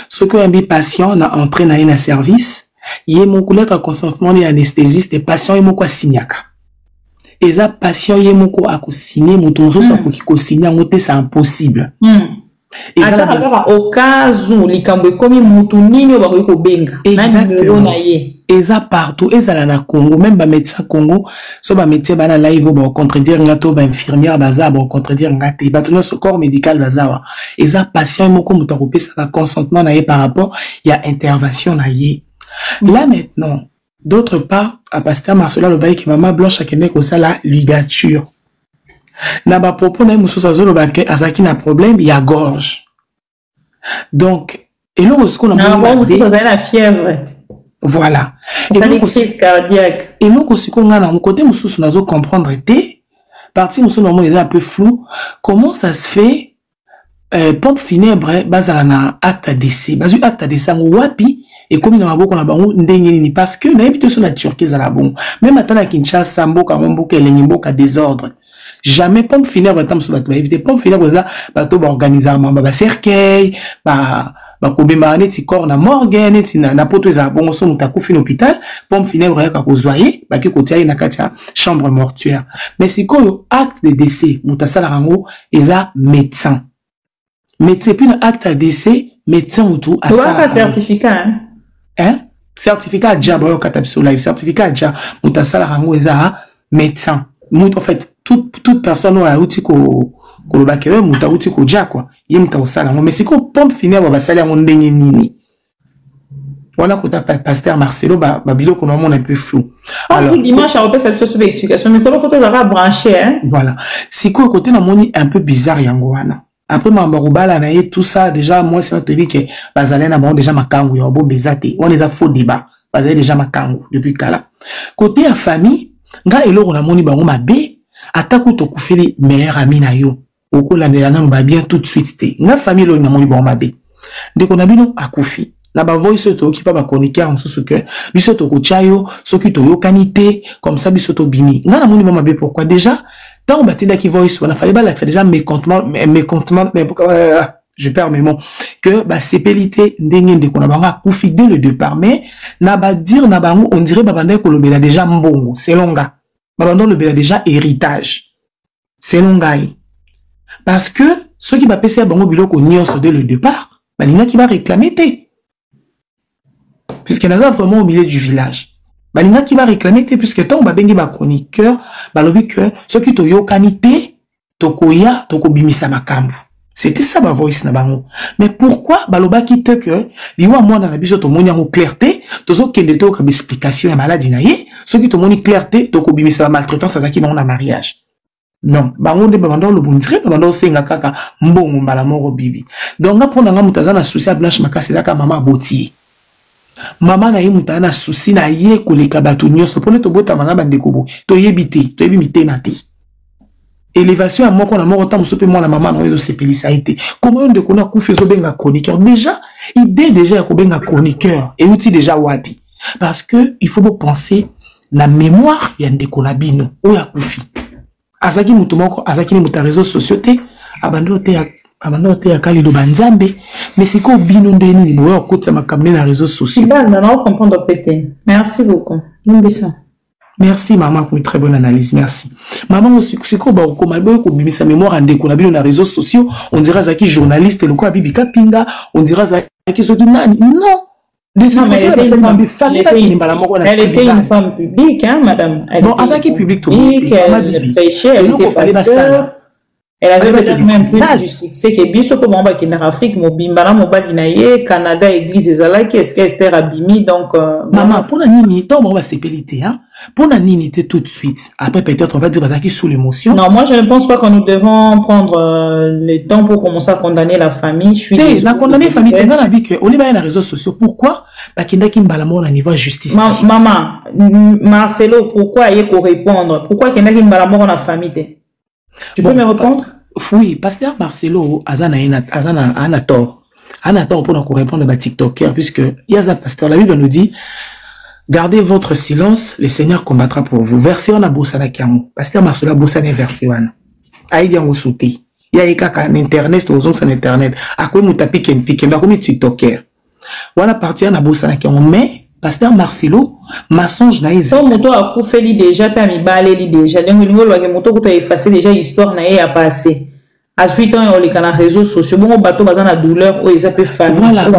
Ce que un bi patient na entré na un service, yé mon lettre à consentement ni anesthésiste et patient yé mon quoi signaka. Et ça, patient yé mon quoi à signer, mon ton soit pour qu'il signe, monter, c'est impossible. Et au cas où les cambouis comme moutounini va au benga. Exactement. Et ça partout, et ça na Congo, même ba médecin Congo, so ba médecin ba na live ba contredire ngato ba infirmière baza ba contredire ngate ba tout ce corps médical baza. Et ça patient moko mutaropé ça consentement na yé par rapport il y a intervention na yé. Là maintenant, d'autre part, à pasteur Marcela le bail que maman blanche a kene ko ça la ligature. Na ba propos na muso sa zolo ba ke azaki na problème il y a gorge. Donc et là ce qu'on a la fièvre. Voilà. Et donc crise cardiaque. Et nous aussi qu'on a dans côté muso na zo comprendre était partie muso normalement est un peu flou comment ça se fait pompe funèbre bazala na acte à décès. Bazu acte à décès wapi et comme na maboko na bango ndenge ni parce que na habité sur la Turquie za la bon. Même attends à Kinshasa mboka mboka elengi désordre. Jamais pompe funèbre tam sur bato éviter pompe funèbre za bato ba organiser ba cercueil ba kobema neti corps na morgue neti na poto za bongo so mutakufi hôpital pompe funèbre ya ka kozwaye ba ki kotia na katia chambre mortuaire mais sikoyo acte de décès mutasala rango eza médecin puis le acte de décès médecin ou a ça certificat hein certificat déjà ba yo katabiso live certificat déjà mutasala rango eza médecin en fait toute personne a outil ko le bakere muta outil ko ja quoi yé muta osala mais c'est ko pompe funèbre ba sala ngo ndenge nini voilà ko ta pasteur Marcelo ba bilo ko normalement un peu flou alors dimanche à repère cette chose explication mais comment photo va brancher hein voilà c'est ko côté na moni un peu bizarre yango wana après mamba robala na et tout ça déjà moi c'est notre vie que bazalé na bon déjà makangu ya bon bezate on les a faux débat bazalé déjà makangu depuis kala côté à famille nga eloko na moni bango mabe ataku to kufeli meilleur ami na yo okola ndela nanu ba bien tout de suite te nga famille lo na moni bango mabe ndeko na bino akufi na ba voice to ki pa ba chroniqueur en sous que biso to ko chayo soki to yokani te comme ça biso to bini nga na moni bango mabe pourquoi déjà tant batida ki voice on a fallu ba l'accès déjà mécontentement mais je perds mes mots que ba sépélité ndenge ndeko na bango akufi dès le départ mais na ba dire na bango on dirait ba bande ko lobela déjà mbongo selon nga ba bande lobela déjà héritage selon nga parce que ceux qui va passer à bango biloko nyonso dès le départ ba linga qui va réclamer té puisque naza vraiment au milieu du village ba linga qui va réclamer té puisque tant ba bengi ba chroniqueur ba lobi que ceux qui to yokani té tokoya tokobimisa makambu. C'était ça ma voice na bango. Mais pourquoi baloba qui te que liwa moi na biso to moni en clarté, to so kende to ka explication ya maladie na ye, ceux qui to moni clarté to ko bimisa maltraitance ça qui non na mariage. Non, bango de bando le bondire, bando senga kaka mbongo mbala moko bibi. Donc nga prendre nga mutaza na souci à Blanche Makasi ka maman botier. Maman na ye mutana na souci na ye ko le kabatu nyoso pone to bota manga bandeko bo. To yebite, to yebimite na te. Élévation à moi qu'on a mort autant soupe moi la maman dans les CPL ça a été comment on de connaît coup fait benga chroniqueur déjà idée déjà à benga chroniqueur et outil déjà wapi parce que il faut penser la mémoire il y a des konabino ou ya kufi azaki mutumoko azaki ni muta réseaux sociaux te abando te ya kali do banzambe mais c'est ko bino ndeni ni boyo kotsa makamne na réseaux sociaux bah non comprendre pété merci beaucoup mbisa. Merci maman pour une très bonne analyse, merci. Maman aussi c'est quoi ba ko malbo ko bimisa mémoire ande ko na bino na réseaux sociaux, on dira zaki journaliste le ko bibi kapinga, on dira zaki so nani. Non. Elle était une femme publique hein madame. Bon, azaki public tout. Elle prêchait, elle était pasteur. Elle avait peut-être même plus du succès que Biso pour Mamba qui est en Afrique, Mobimbara, Mobadinaye, Canada, Église et Zalaki, est-ce qu'elle était Abimi, donc... Maman, pour la nini, tant on va s'épéliter, hein? Pour la nini, tout de suite. Après, peut-être, on va dire, qui sous l'émotion. Non, moi, je ne pense pas que nous devons prendre le temps pour commencer à condamner la famille. Je suis la condamner la famille, t'es dans la vie que, on est dans les réseaux sociaux. Pourquoi? Bah, qu'il y a qui m'balamo au niveau de justice. Maman, Marcelo, pourquoi il faut répondre? Pourquoi qu'il y a qui m'balamo dans la famille? Tu peux me répondre? Oui, pasteur Marcelo, Azana tort. Tort pour nous répondre à TikToker, puisque il y a un pasteur, la Bible nous dit, gardez votre silence, le Seigneur combattra pour vous. Verset on a bossé na kiamu. Pasteur Marcelo a bossé na verset wana. Aïe bien au sauté. Il y a kaka en internet, aux ondes sur internet. À quoi nous tapis ken pique, n'a comme TikToker. Wana partir na bossé na kiamu, mais pasteur Marcelo, mensonge naïs. Son moto a coupé déjà, puis a mis balé déjà. Donc, il y a un moto qui a effacé déjà l'histoire naïe a passé. À suite, on est dans les réseaux sociaux. Bon, bateau, bazan la douleur, ils appellent famille. Voilà,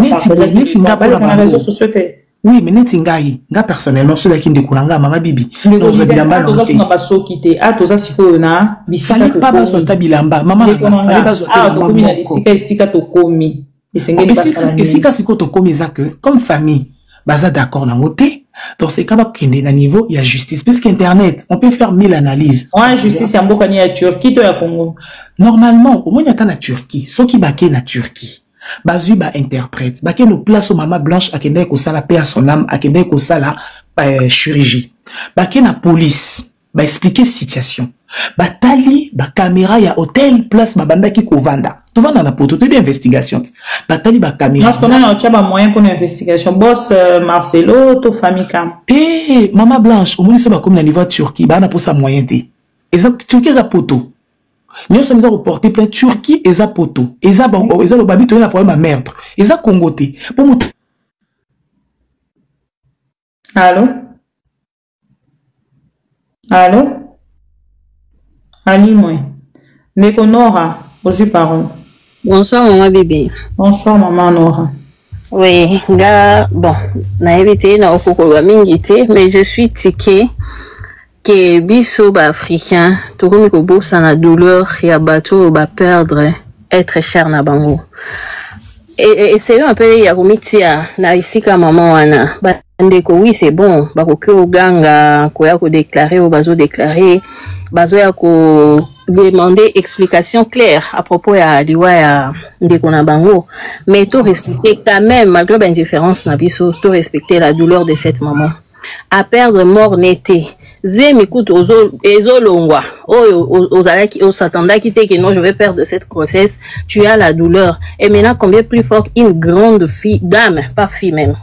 oui, mais netingai, nga personnellement, ceux qui découlanga, maman bibi. Nous avons bilamba non te. Ah, tous ça, si qu'on a, fallait pas baso ta bilamba, maman, fallait baso ta bilamba. Ah, si ka to komi. Et si ka si ko to komi ça que, comme famille, baza d'accord na moté. Dans ces cas-là, qu'il y a un niveau, il y a justice. Puisqu'Internet, on peut faire 1000 analyses. Ouais, justice, il y a beaucoup de Turquie, toi, Congo. Normalement, au moins, il y a la Turquie. Ceux qui baquent la Turquie. Bazu, ba interprète. Baquent nos places au maman blanche, à kende ko sala paix à son âme, à kende ko sala, chirurgie. Baquent la police. Ba expliquer situation. Ba tali, ba caméra, il y a hôtel, place, ba banda ki ko vanda. Tu vas dans la poto, tu es d'investigation. Batali ba caméra. Parce qu'on a un moyen pour l'investigation. Boss Marcelo, to famille cam. Eh, maman blanche, au moins ça va comme le niveau de Turquie, bah on a pour ça moyen té. Et ça Turquie ça poto. Nous sommes reportés plein Turquie et ça poto. Et ça bon, et ça le babi tu as problème à meurtre. Et ça congoté. Pour moi. Allô? Allô? Ali moi. Mais qu'on aura aussi parole. Bonsoir maman bébé. Bonsoir maman Nora. Oui, gars, bon, na évité na okoko mingité, mais je suis tiqué que biso ba africain, tout comme ko bossa na douleur ya bateau ba perdre être cher na bango. Et c'est un peu ya komitia na isika maman wana. Ba ndeko oui, c'est bon, ba ko ganga ko ya ko déclarer ou bazo déclarer, bazo ya ko demander explication claire à propos ya liwa ya ndeko na bango, mais to respecter quand même malgré l'indifférence na biso, to respecter la douleur de cette maman à perdre mort n'était zemi écoute aux longwa aux alaki aux s'attendait qui que non je vais perdre cette grossesse, tu as la douleur et maintenant combien plus forte une grande fille dame pas fille même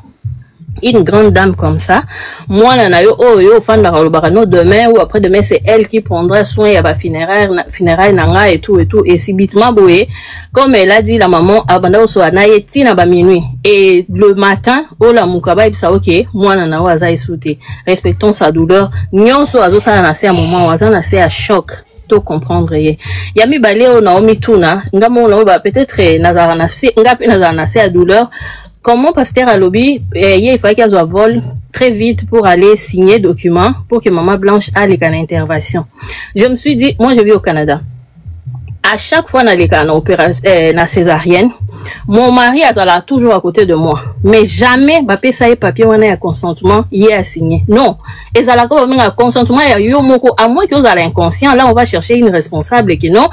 une grande dame comme ça, moi nana yo fan la no demain ou après demain c'est elle qui prendra soin ya ba funérailles nanga et tout et subitement boye comme elle a dit la maman abanda so anaye tina ba minuit et le matin la mukaba ibisa OK moi nana waza isouté respectons sa douleur nyonso azo sala na se à moment waza na se à choc to comprendre ye ya mi balé Naomi tuna ngamo na ba peut-être nazara na se ngapi nazara na se à douleur. Comment pasteur à lobby, il fallait qu'elle soit vol très vite pour aller signer document pour que maman blanche aille à l'intervention. Je me suis dit, moi je vis au Canada. À chaque fois dans les cas na césarienne, mon mari a toujours à côté de moi. Mais jamais bapé ça et papier on a consentement y a signé. Non. Et ça la comme un consentement yo moko à moins que vous allez inconscient là on va chercher une responsable qui non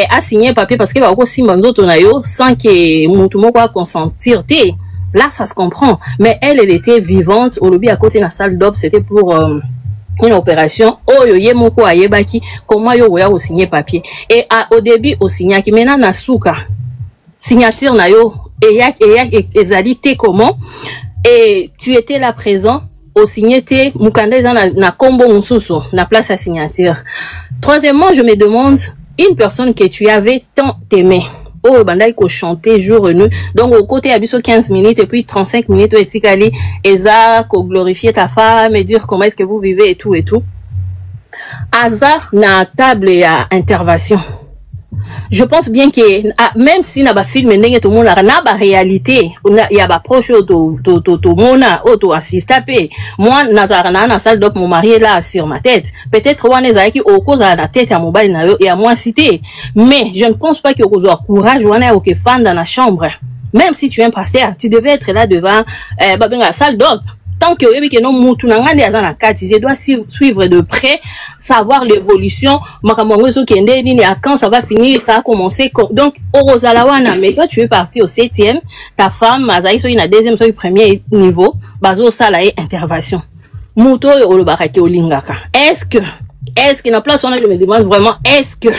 a signé papier parce que va aussi manzo tonayo sans que mutu moko a consentir té. Là ça se comprend. Mais elle était vivante au lobby à côté de la salle d'op, c'était pour une opération oyo ye moko ayebaki comment yo ya signer papier et au début au signer qui maintenant na souka signature na yo et ezali te comment et tu étais là présent au signer te mukanda na kombo mususu na place à signature. Troisièmement, je me demande une personne que tu avais tant aimé oh bandai ko chanter jour et nuit donc au côté abisso 15 minutes et puis 35 minutes et tikali eza ko glorifier ta femme et dire comment est-ce que vous vivez et tout aza na table à intervention je pense bien que même si na ba film ndenge tout monde na ba réalité il y a ba proche to mona auto assista pe moi nazarana na salle d'op mon mari est là sur ma tête peut-être on est qui au cause à la tête à mobile na et à moi cité mais je ne pense pas que vous avez courage on est au que fan dans la chambre même si tu es un pasteur tu devais être là devant la salle d'op. Tant que je dois suivre de près, savoir l'évolution, quand ça va finir, ça a commencé. Donc, mais toi, tu es parti au 7e, ta femme, soit une deuxième, soit une premier niveau, bazo salaire intervention. Est-ce que, na place, je me demande vraiment, est-ce que,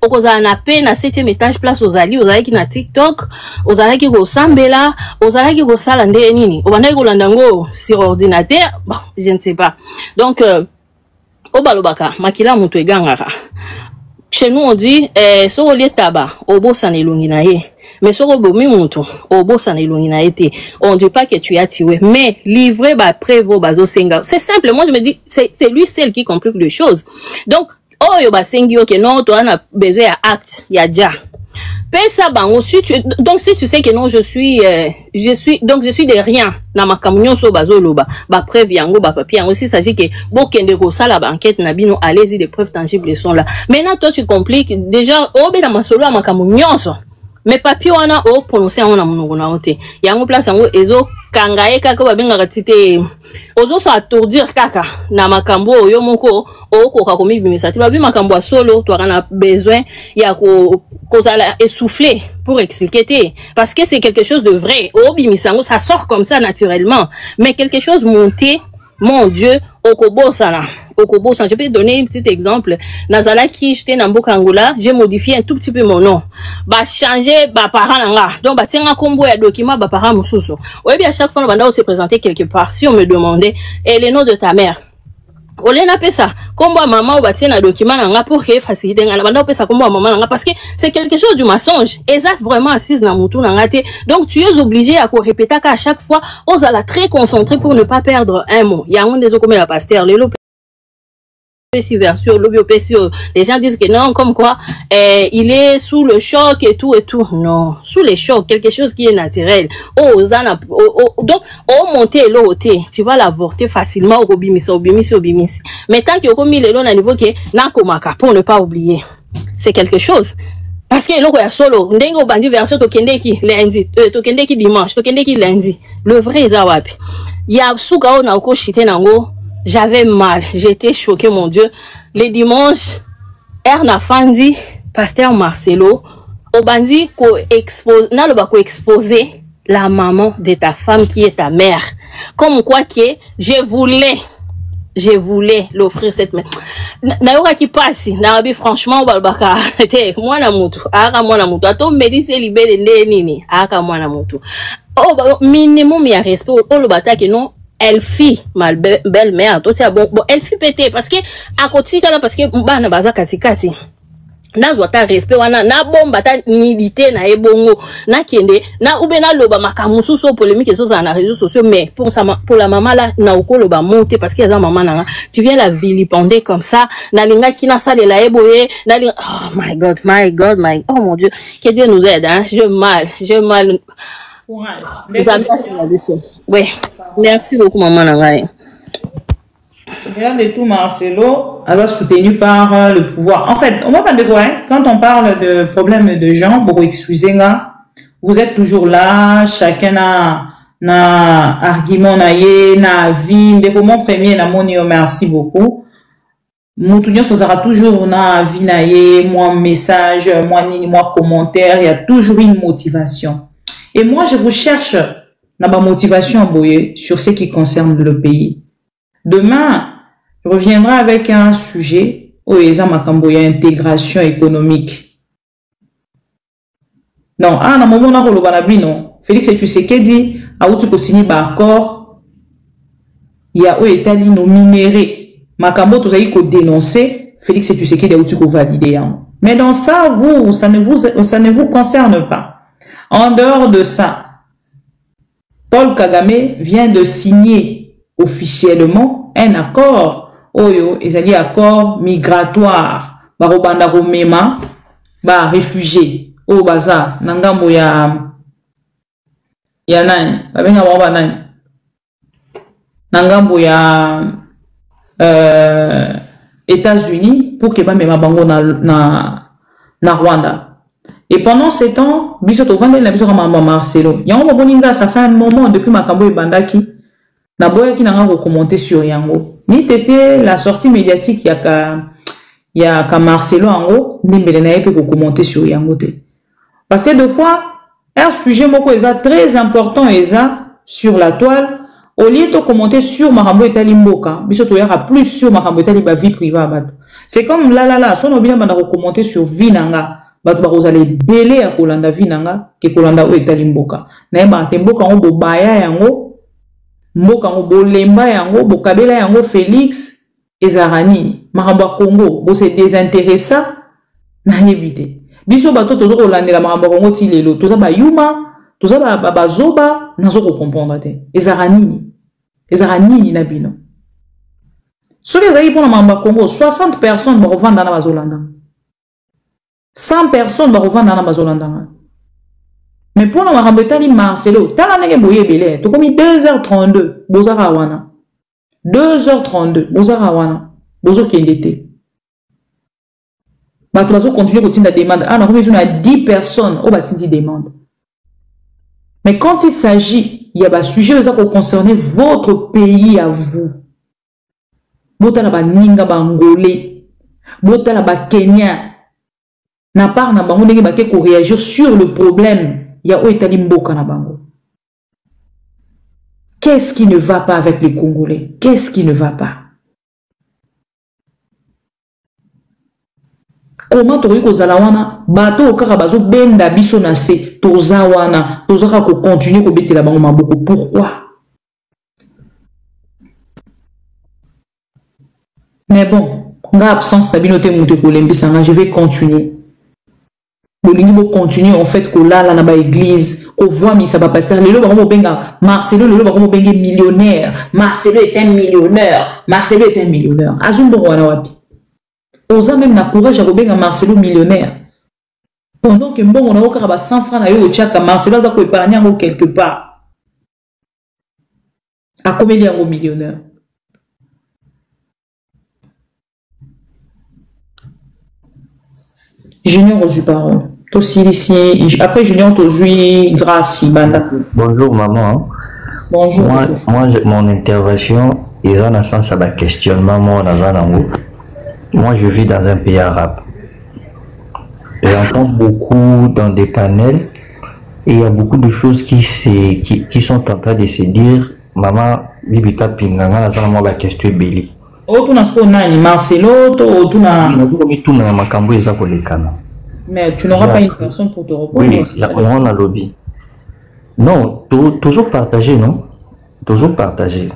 au cause na peine, na 7e étage, place aux alliés, aux alliés qui na TikTok, aux alliés qui go Sambela, aux alliés qui go Salande nini, aux alliés qui go landango sur ordinateur, bon, je ne sais pas. Donc, au balobaka, makila mutu egangara. Chez nous, on dit, so au lieu tabac, au beau san elonginaye. Mais so au beau mutu, au beau san elonginaye te. On dit pas que tu as tué, mais livrer, bah, prévo, bazo senga. C'est simple, moi, je me dis, c'est lui, celle qui complique les choses. Donc, oh, yo ba sengi, ok, non, toi, on a besoin d'acte, il y a déjà. Ça, donc si tu sais que non, je suis de rien. Na ma camion so bazo loba, ba preuve yango, ba papier yango. S'il s'agit que bokende go sala ba enquête na bino, allez-y, les preuves tangibles sont là. Maintenant, toi, tu compliques. Déjà, oh, ben, na ma solo, ma camion so. Mais papier, on a, oh, prononcé, on a mon ote. Yango place, yango, ezo, kangae, kaka, ba benga ratite, ozo so atourdir kaka, na makambo, yo moko, o, koka komi bimisati, ba bi makambo a solo, toi, on a besoin, ya ko essouffler pour expliquer, parce que c'est quelque chose de vrai, oh, bimisango, ça sort comme ça naturellement, mais quelque chose monté, mon Dieu, Okobo Sana. Okobo Sana. Je peux te donner un petit exemple. Nazala qui j'étais dans Bokangola, j'ai modifié un tout petit peu mon nom. Bah, changer, bah, parent nanga. Donc, bah, tiens, un combo et document, bah, parent moussousou. Oui, bien, à chaque fois, on se présenter quelque part. Si on me demandait, et le nom de ta mère. Olena pesa kombo maman ou batie na document nanga pour que faciliter ngana banda pesa kombo maman nanga parce que c'est quelque chose du mensonge et ça vraiment assise na mutu nanga te donc tu es obligé à répéter qu'à chaque fois on la très concentré pour ne pas perdre un mot il y a un des comme la pasteur les les gens disent que non, comme quoi il est sous le choc et tout. Non, sous les chocs, quelque chose qui est naturel. Donc, monter l'eau, tu vas l'avorter facilement au bimisi. Mais tant que comme il est là, à niveau que nakomaka pour ne pas oublier, c'est quelque chose. Parce que l'eau est solo. Ndengo bandi version tokendeki lundi, tokendeki dimanche, tokendeki lundi. Le vrai est awapi. Il y a soukao na oko shite nango. J'avais mal, j'étais choquée, mon Dieu. Les dimanches, Erna Fandi, pasteur Marcelo, au bandi ko expose, n'a le ba ko exposer la maman de ta femme qui est ta mère. Comme quoi que je voulais l'offrir cette mère. Nayoka qui passe, nabi franchement balbaka. Moi na mutu, aka moi na mutu. Ato me dit c'est libéré nini, aka moi na mutu. Oh minimum il y a respect. Oh le bata que non. Elle fit ma belle-mère, toi bon elle fit péter parce que à côté là parce que bana baza katikati na zwata respect wana na bomba ta milité na ebongo na kende na ubena loba makamusu so polémique so ça na réseaux sociaux mais pour la maman là na okoloba monter parce que za maman na tu viens la vilipender comme ça na linga kina sale la eboye na oh my god oh mon Dieu que Dieu nous aide hein j'ai mal oui, merci beaucoup, maman Nangaï. Rien de tout, Marcelo, alors soutenu par le pouvoir. En fait, on va pas de quoi, hein? Quand on parle de problèmes de gens, pour excuser, vous êtes toujours là, chacun na argument, na avis, de comment premier, na monio, merci beaucoup. Moutounion, ça sera toujours na avis, moi message, moi commentaire, il y a toujours une motivation. Et moi, je vous cherche dans ma motivation boye sur ce qui concerne le pays. Demain, je reviendrai avec un sujet où il y a intégration économique. Non, à un moment non. Félix Tshisekedi a outu signé un accord. Il y a États-Unis minéré. Makambo tout ça il faut dénoncer. Félix Tshisekedi a outu valider. Mais dans ça, ça ne vous concerne pas. En dehors de ça, Paul Kagame vient de signer officiellement un accord, Oyo, et c'est-à-dire accord migratoire. Barobanda Romema, ba réfugié au baza nangambo ya nani babenga ba nani nangambo ya États-Unis pour que ba mema bango na Rwanda. Et pendant ces temps, biso to vande na biso kama Marcelo. Yango boninga ça fait un moment depuis makambo e bandaki na boya ki nanga ko commenter sur yango. Ni tete la sortie médiatique ya ka Marcelo ango nimbele na yepe ko commenter sur yango te. Parce que deux fois un sujet moko eza très important eza sur la toile au lieu de commenter sur makambo etali mboka biso to yaka plus sur makambo etali ba vie privée bato. C'est comme là son obina bana ko commenter sur vie nanga bato ba kozala belé ya kolanda vie nanga ke kolanda o etali mboka. Na yeba te mboka ngo bobaya yango mboka ngo bolemba yango bokabela yango Félix ezarani makambo Congo bo se désintéressa na yebite. Biso bato tozo kolandela makambo Congo ti lelo toza ba yuma toza ba zoba nazo ko comprendre te. Ezarani na bino. Soki ezali pona makambo Congo 60 personnes ba kovanda na bazolanda. 100 personnes ba kovanda na bazolanda. Mais pour nous rembêter Marcelo, t'as la nègre boye belé, tu commis 2h32, bozara wana. 2h32, bozara wana. Bozo kendete. Bah tu vas continuer à continuer la demande. Ah non, on a 10 personnes au bâtiment demande. Mais quand il s'agit, il y a un sujet qui concerne votre pays à vous. Bota la ninga bangolais, bota la Kenya. Na part na bango ndenge bake ko réagir sur le problème. Il y a Oetali Mboka na bango. Qu'est-ce qui ne va pas avec les Congolais? Qu'est-ce qui ne va pas? Comment tu ko zalawana bato okaka bazo benda biso na se tozawana tozaka ko continuer ko betela bango maboko? Pourquoi? Mais bon, nga absence ta binote muté ko lembisanga, je vais continuer. Vous continuer en fait que là na ba église qu'on voit mi ça va passer le ba benga Marcelo le ba benga millionnaire. Marcelo est un millionnaire. Marcelo est un millionnaire. Azumbo wana wapi. Oza même na courage à benga Marcelo millionnaire. Pendant que mbongo na okaka ba 100 francs na yo chaka Marcelo za ko épargner ngo quelque part. A combien yango millionnaire? Junior aux parole. Après Junior Tozui grâce Banda. Bonjour maman. Bonjour. Moi mon intervention est dans le sens à ma questionnement. Moi je vis dans un pays arabe. J'entends beaucoup dans des panels et il y a beaucoup de choses qui sont en train de se dire. Maman Bibika Pinganga dans la question belli. Marcelo, mais tu n'auras pas une personne pour te répondre. Oui, on a lobby. Non, toujours partagé, non? Toujours partagé.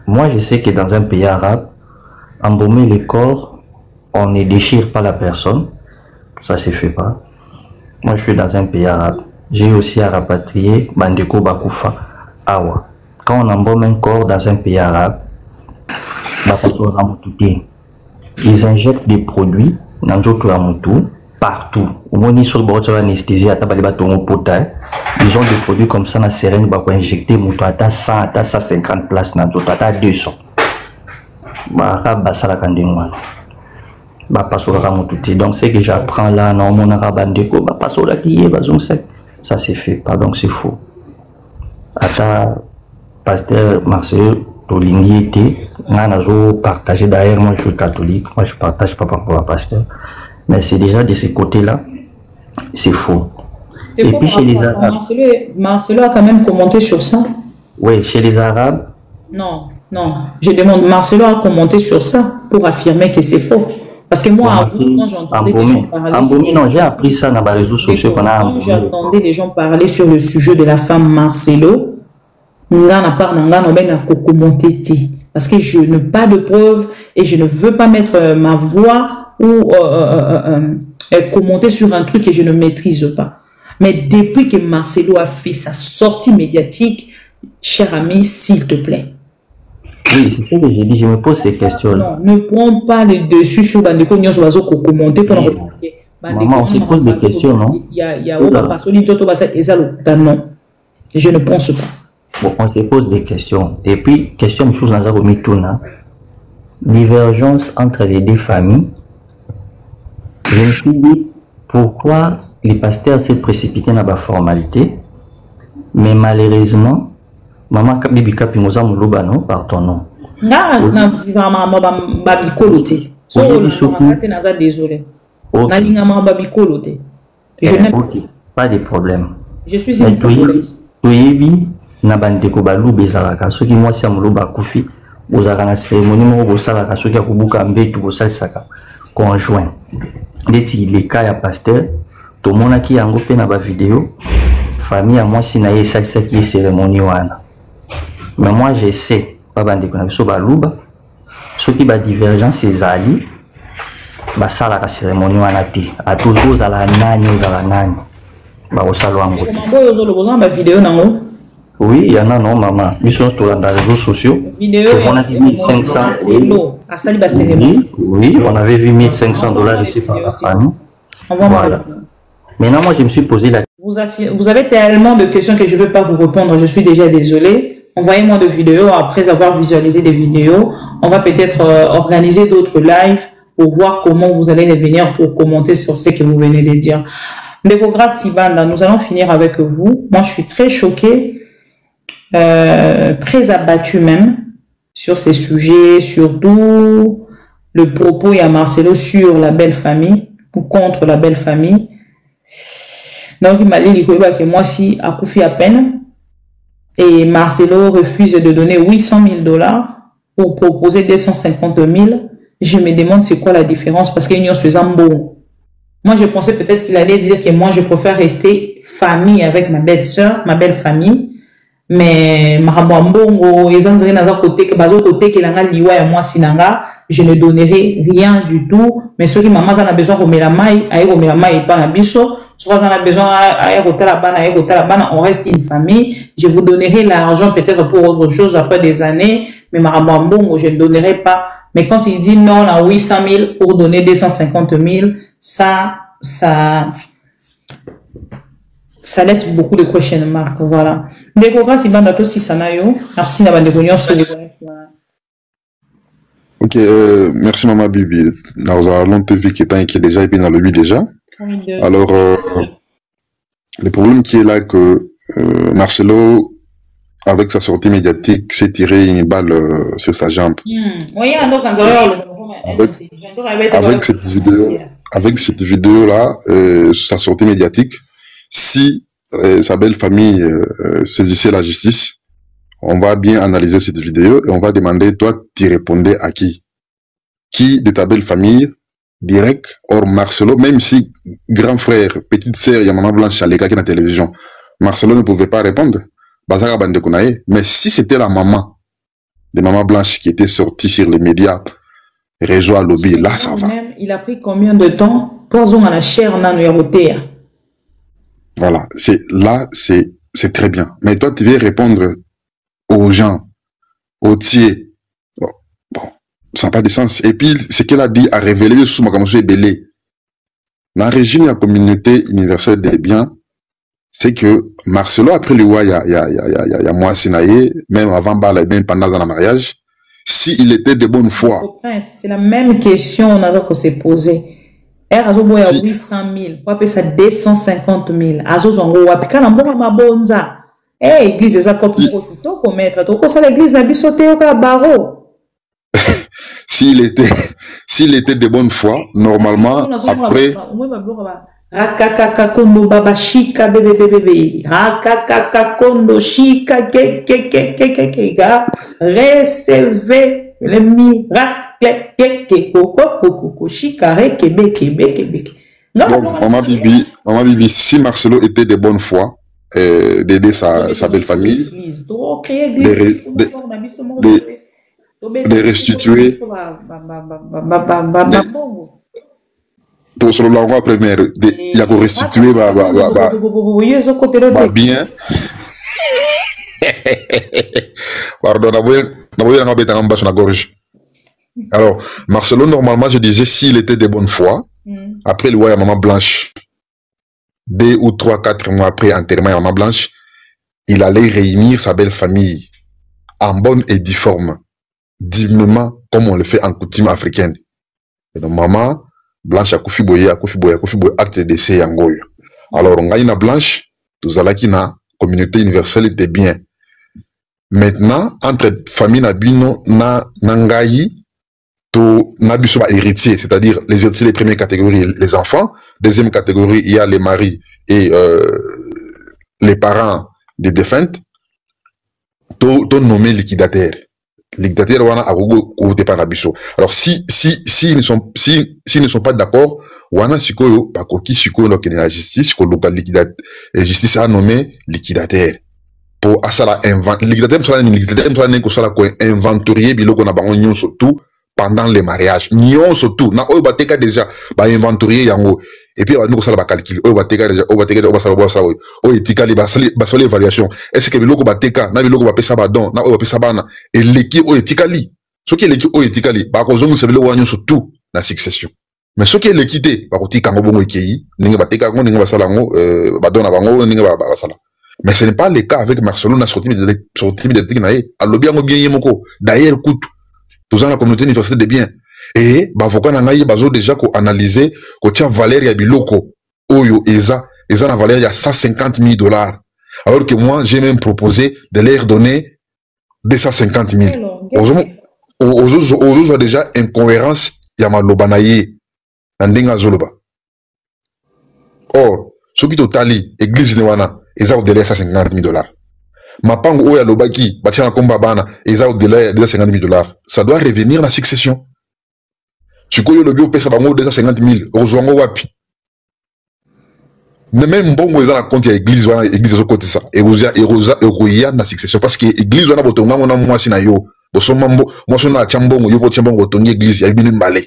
Moi, je sais que dans un pays arabe, embaumer les corps, on ne déchire pas la personne. Ça se fait pas. Moi, je suis dans un pays arabe. J'ai aussi à rapatrier Bandeko Bakoufa, Awa. Quand on embaume un corps dans un pays arabe, ils injectent des produits dans partout. Au moins, ils ont anesthésie, ils ont des produits comme ça, dans seringue, ils injecter 100 à 150 places, dans 200. Donc, ce que j'apprends là, ça c'est fait, pardon, c'est faux. Pasteur Marcel Toligny était, partagé d'ailleurs, moi je suis catholique, moi je partage pas par rapport à pasteur, mais c'est déjà de ce côté-là, c'est faux. Et puis chez les Arabes. Marcelo a quand même commenté sur ça. Oui, chez les Arabes. Non, je demande, Marcelo a commenté sur ça pour affirmer que c'est faux. Parce que moi, quand j'entendais des gens parler. Non, j'ai appris ça dans les réseaux sociaux qu'on a. Quand j'entendais des gens parler sur le sujet de la femme Marcelo, parce que je n'ai pas de preuves et je ne veux pas mettre ma voix ou commenter sur un truc que je ne maîtrise pas. Mais depuis que Marcelo a fait sa sortie médiatique, cher ami, s'il te plaît. Oui, c'est ce que j'ai dit, je me pose ces questions-là. Non, ne prends pas le dessus sur Bandeko Nyos Bazo pour commenter pour remarquer. Maman, on se pose des questions, non? Il y a autre personne qui non. Je ne pense pas. Bon, on se pose des questions. Et puis, question de choses dans la divergence entre les deux familles. Je me suis dit, pourquoi les pasteurs s'est précipité dans la formalité, mais malheureusement, maman Bibi Kapimoza Moulouba, non, par ton nom. Désolé. Je n'aime pas de problème. Je suis une congolaise. Oui, Nabandeko Balou Bezalaka, ceux qui moi c'est Moulouba Koufi, vous avez la cérémonie, vous avez la ceux qui a Kubuka Mbetu, vous savez ça, conjoint. Dès les cas à pasteur, tout le monde qui a un peu dans la vidéo, famille à moi si n'a ça qui est cérémonie. Mais moi je sais, pas Bandeko Nabiso Balouba, ceux qui ont divergence, c'est Ali. Ça la cérémonie à toujours à la nani oui, il y en a non maman, ils sont sur les réseaux sociaux. On a vu 1500 oui, on avait vu $1500 ici par la famille. Voilà. Maintenant moi je me suis posé la question. Vous avez tellement de questions que je ne veux pas vous répondre, je suis déjà désolé. Envoyez-moi de vidéos après avoir visualisé des vidéos. On va peut-être organiser d'autres lives pour voir comment vous allez revenir pour commenter sur ce que vous venez de dire. Ndeko Sibanda, nous allons finir avec vous. Moi, je suis très choquée, très abattue même sur ces sujets, surtout le propos à Marcelo sur la belle famille ou contre la belle famille. Donc, il m'a dit que moi, si à Koufi à peine, et Marcelo refuse de donner $800,000 pour proposer 250,000. Je me demande c'est quoi la différence parce qu'il y a un bon. Moi, je pensais peut-être qu'il allait dire que moi, je préfère rester famille avec ma belle-sœur, ma belle famille. Mais je ne donnerai rien du tout. Mais ceux qui maman en a besoin on reste une famille. Je vous donnerai l'argent peut-être pour autre chose après des années. Mais je ne donnerai pas. Mais quand il dit non, on a 800,000 pour donner 250,000, ça laisse beaucoup de question mark. Voilà. Merci. Ok, merci Maman Bibi. Nous allons te voir qui est déjà et puis dans le but déjà. Alors, le problème qui est là que Marcelo, avec sa sortie médiatique, s'est tiré une balle sur sa jambe. Avec cette vidéo-là, sa sortie médiatique, si sa belle famille saisissait la justice, on va bien analyser cette vidéo et on va demander, toi, tu répondais à qui? Qui de ta belle famille, direct, or Marcelo, même si grand frère, petite sœur, il y a Maman Blanche à l'écran qui est dans la télévision, Marcelo ne pouvait pas répondre. Mais si c'était la maman de Maman Blanche qui était sortie sur les médias, réseau à lobby, là ça va. Il a pris combien de temps pour qu'on a la chair dans le Voilà, c'est très bien. Mais toi, tu veux répondre aux gens, aux tiers. Bon, ça n'a pas de sens. Et puis, ce qu'elle a dit a révélé sous ma commission belé. Dans le régime de la communauté universelle des biens, c'est que Marcelo, après le roi, il y a moi, Sinaïe, même avant Bala, même pendant le mariage, s'il était de bonne foi. C'est la même question qu'on s'est posée. Er azo boya 800,000, wape sa 250,000. Azo zongo wapi kana mbonga mabonza. Église eza kopi to komettre to ko sala église na biso te ka baro. S'il était de bonne foi, normalement après Rakaka kondo baba shika bebe rakaka kondo shika ke ga recevez le miracle. Maman Bibi, si Marcelo était de bonne foi, d'aider sa belle famille, de restituer pour se la roi première, il y a que restituer bien. Pardon, la gorge. Alors, Marcelo, normalement, je disais, s'il était de bonne foi, après le roi Maman Blanche, 2 ou 3, 4 mois après enterrement Maman Blanche, il allait réunir sa belle famille en bonne et due forme, dignement comme on le fait en coutume africaine. Et donc Maman Blanche a Kofi Boye, acte de décès yangoyo. Alors on a une Blanche, tout allons qui na communauté universelle était bien. Maintenant, entre famille Nabino na Nangayi, to Nabiso héritier, c'est-à-dire les héritiers de première catégorie, les enfants. Deuxième catégorie, il y a les maris et les parents des défuntes. To nommé liquidataire. Liquidataire wana agogo kote pa Nabiso. Alors s'ils ne sont pas d'accord, wana sikoyo bakoki sikoyo no kene la justice ko local liquidataire. Justice a nommé liquidataire. Pour asala liquidataire msala ko inventorier biloko na bango nyon surtout pendant les mariages. Nyon surtout na oyo bateka déjà ba inventorier yango et puis nous sala ba calcul oyo bateka déjà oyo bateka oyo etikali ba sala évaluation. Est-ce que biloko bateka na biloko ba pesa ba don na oyo ba pesa bana et l'équipe oyo etikali ce qui est l'équipe oyo etikali ba ko zongu se biloko nyon surtout na succession. Mais ce qui est l'équité ba ko tika ngo bongo ekei ninga bateka ngo ninga ba sala ngo ba don na bango ninga ba sala. Mais ce n'est pas le cas avec Marcelo na sorti de Tignaé. Alors bien bien yemoko. D'ailleurs, écoute, tous dans la communauté universelle de bien. Et bavoka na ngai bazo déjà ko analyser ko tia valeur ya biloko oyo eza na valeur ya $150,000. Alors que moi j'ai même proposé de leur donner 250,000. Ozo déjà incohérence ya maloba na ye ndinga zoloba. Or, ce qui totali église ne wana ils ont au-delà de $150,000. Ma pango oya lobaki, batia komba bana, ils ont au-delà de $150,000. Ça doit revenir la succession. Tu connais le bio pesa bango $250,000. Ozoango wapi. Même bon ils ont la compte ya église wana, église zo côté ça. Et oya na succession parce que église wana botonga mona moi sina yo. Bosomambo, moi sona chambongo yo chambongo tongi église ya binu mbale.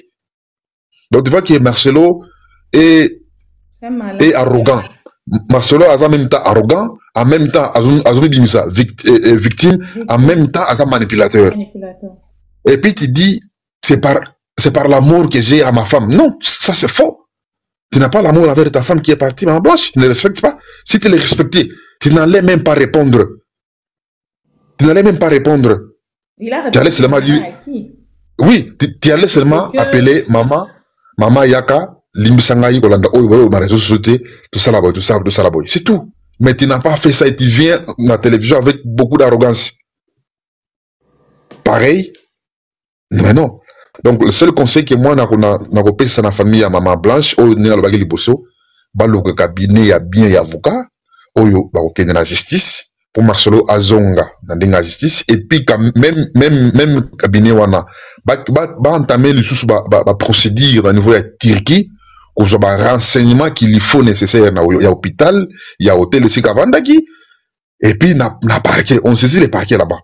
Donc tu vois que Marcelo est arrogant. Marcelo a en même temps arrogant, en même temps victime, en même temps a manipulateur. Et puis tu dis, c'est par l'amour que j'ai à ma femme. Non, ça c'est faux. Tu n'as pas l'amour envers ta femme qui est partie, Maman Blanche, tu ne respectes pas. Si tu les respectais, tu n'allais même pas répondre. Tu allais seulement dire, oui, tu allais seulement appeler maman Yaka, Limbisangaï, Kolanda, Oyo, ma réseau société, tout ça là-bas, tout ça là-bas. C'est tout. Mais tu n'as pas fait ça et tu viens à la télévision avec beaucoup d'arrogance. Pareil. Mais non. Donc, le seul conseil que moi, n'a pas ça dans la famille à Maman Blanche, Oyo, n'a pas de bosso, balo que cabinet, y a bien, y a avocat, Oyo, bah, ok, dans la justice, pour Marcelo Azonga, dans la justice, et puis, même cabinet, wana, bah, entamer le sous, bah, procédure dans le niveau de Turquie, qu'on soit renseignement qu'il faut nécessaire. Il y a hôpital, il y a hôtel ici Kavandaki, et puis na parquet, on saisit les parquets là-bas.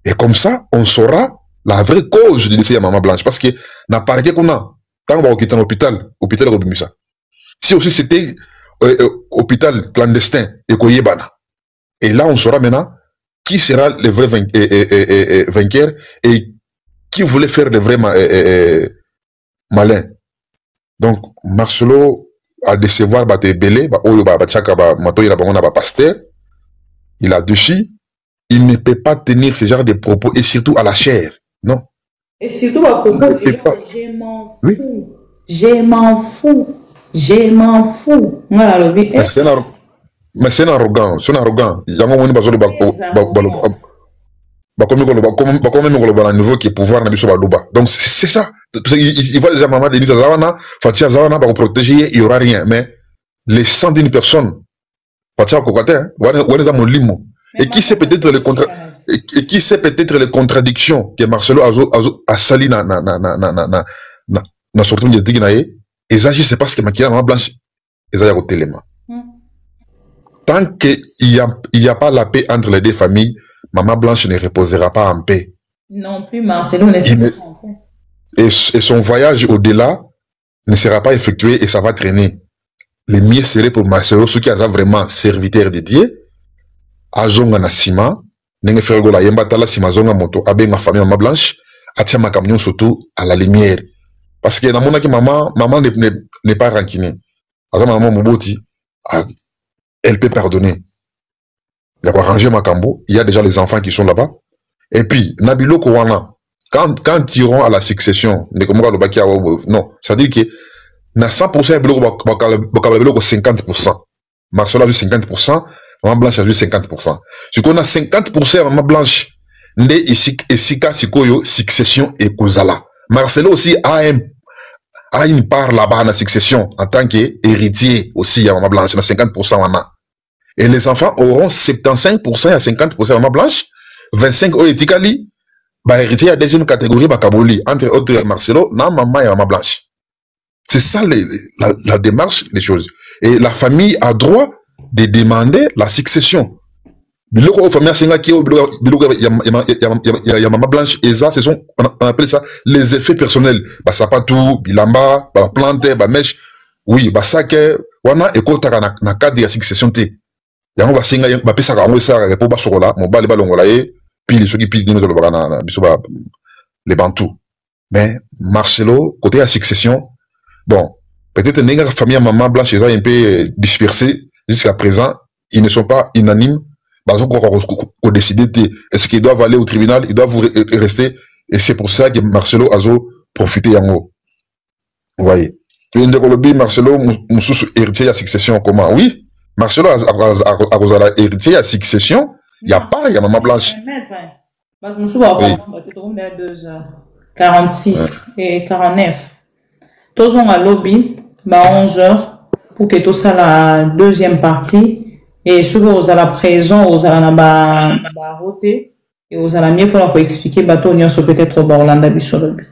Et comme ça, on saura la vraie cause du décès à Maman Blanche. Parce que na parquet qu'on a, tant qu'on va quitter l'hôpital, hôpital Robimisa. Si aussi c'était hôpital clandestin et Koyebana. Et là, on saura maintenant qui sera le vrai vainqueur et qui voulait faire le vrai malin. Donc, Marcelo a décevoir Belé, pasteur, il a déçu, il ne peut pas tenir ce genre de propos et surtout à la chair. Non. Et surtout à propos, je m'en fous. Oui. Je m'en fous. Je m'en fous. Mais c'est un arrogant. C'est un arrogant. Il y a un moment où il pouvoir donc c'est ça. Il voit déjà maman Denise Zawana, Fatia Zawana pour protéger, il n'y aura rien. Mais les 110 personnes, Fatia Kokate, et qui sait peut-être les contradictions que Marcelo a sali na sortie de Dignaé, et ça, c'est parce que Maquilla Maman Blanche, ils ont côté les mains. Tant qu'il n'y a pas la paix entre les deux familles, Maman Blanche ne reposera pas en paix. Non plus, Marcelo ne sera pas en paix. Et son voyage au-delà ne sera pas effectué et ça va traîner. Le mieux serait pour Marcelo, ceux qui sont vraiment serviteurs de Dieu, Azonga na Sima, Nenge Fergola Yemba Tala Sima Zonga Moto, Abenga famille Maman Blanche, Atia Makamyon surtout à la lumière. Parce que maman n'est pas rancunier. Maman Moboti, elle peut pardonner. Il y a arrangé Makambo, il y a déjà les enfants qui sont là-bas. Et puis, Nabilo Kouana, quand ils iront à la succession, non, ça veut dire que na 100%, il y a 50%. Marcelo a vu 50%, Maman Blanche a vu 50%. Ce qu'on a 50%, Maman Blanche, Nde Isika Sikoyo, succession et Kozala. Marcelo aussi a une part là-bas dans la succession en tant qu'héritier aussi à Maman Blanche, il y a 50%. Et les enfants auront 75% à 50% à Maman Blanche, 25% au Etikali, héritier à deuxième catégorie, Kaboli, entre autres Marcelo, na Maman et Maman Blanche. C'est ça la démarche des choses. Et la famille a droit de demander la succession. Biloko famille qui y a Maman Blanche et ça, on appelle ça les effets personnels. Sapatou, bilamba, plante, mèche. Oui, ça que wana ekota na cadre de la succession te. Yango basinga pesa ka ngo ça repo ba sokola, mo ba le balongola e, puis ceux qui pile ni na biso ba les bantous. Mais Marcelo côté la succession, bon, peut-être que famille Maman Blanche est un peu dispersée jusqu'à présent, ils ne sont pas unanimes. Qu'on décide est-ce qu'ils doivent aller au tribunal, ils doivent rester, et c'est pour ça que Marcelo a profité yango. Vous voyez. Puis Marcelo Moussous héritier à succession comment? Oui, Marcelo a héritier à succession, il y a pas, il y a Maman Blanche. Moussou va prendre 2h46 et 49. Tous ont à lobby, 11h, pour que tout ça la deuxième partie. Et souvent, vous allez présent, vous allez na roté, et vous allez mieux pour expliquer, bateau, peut-être au Orlando Bissolobi.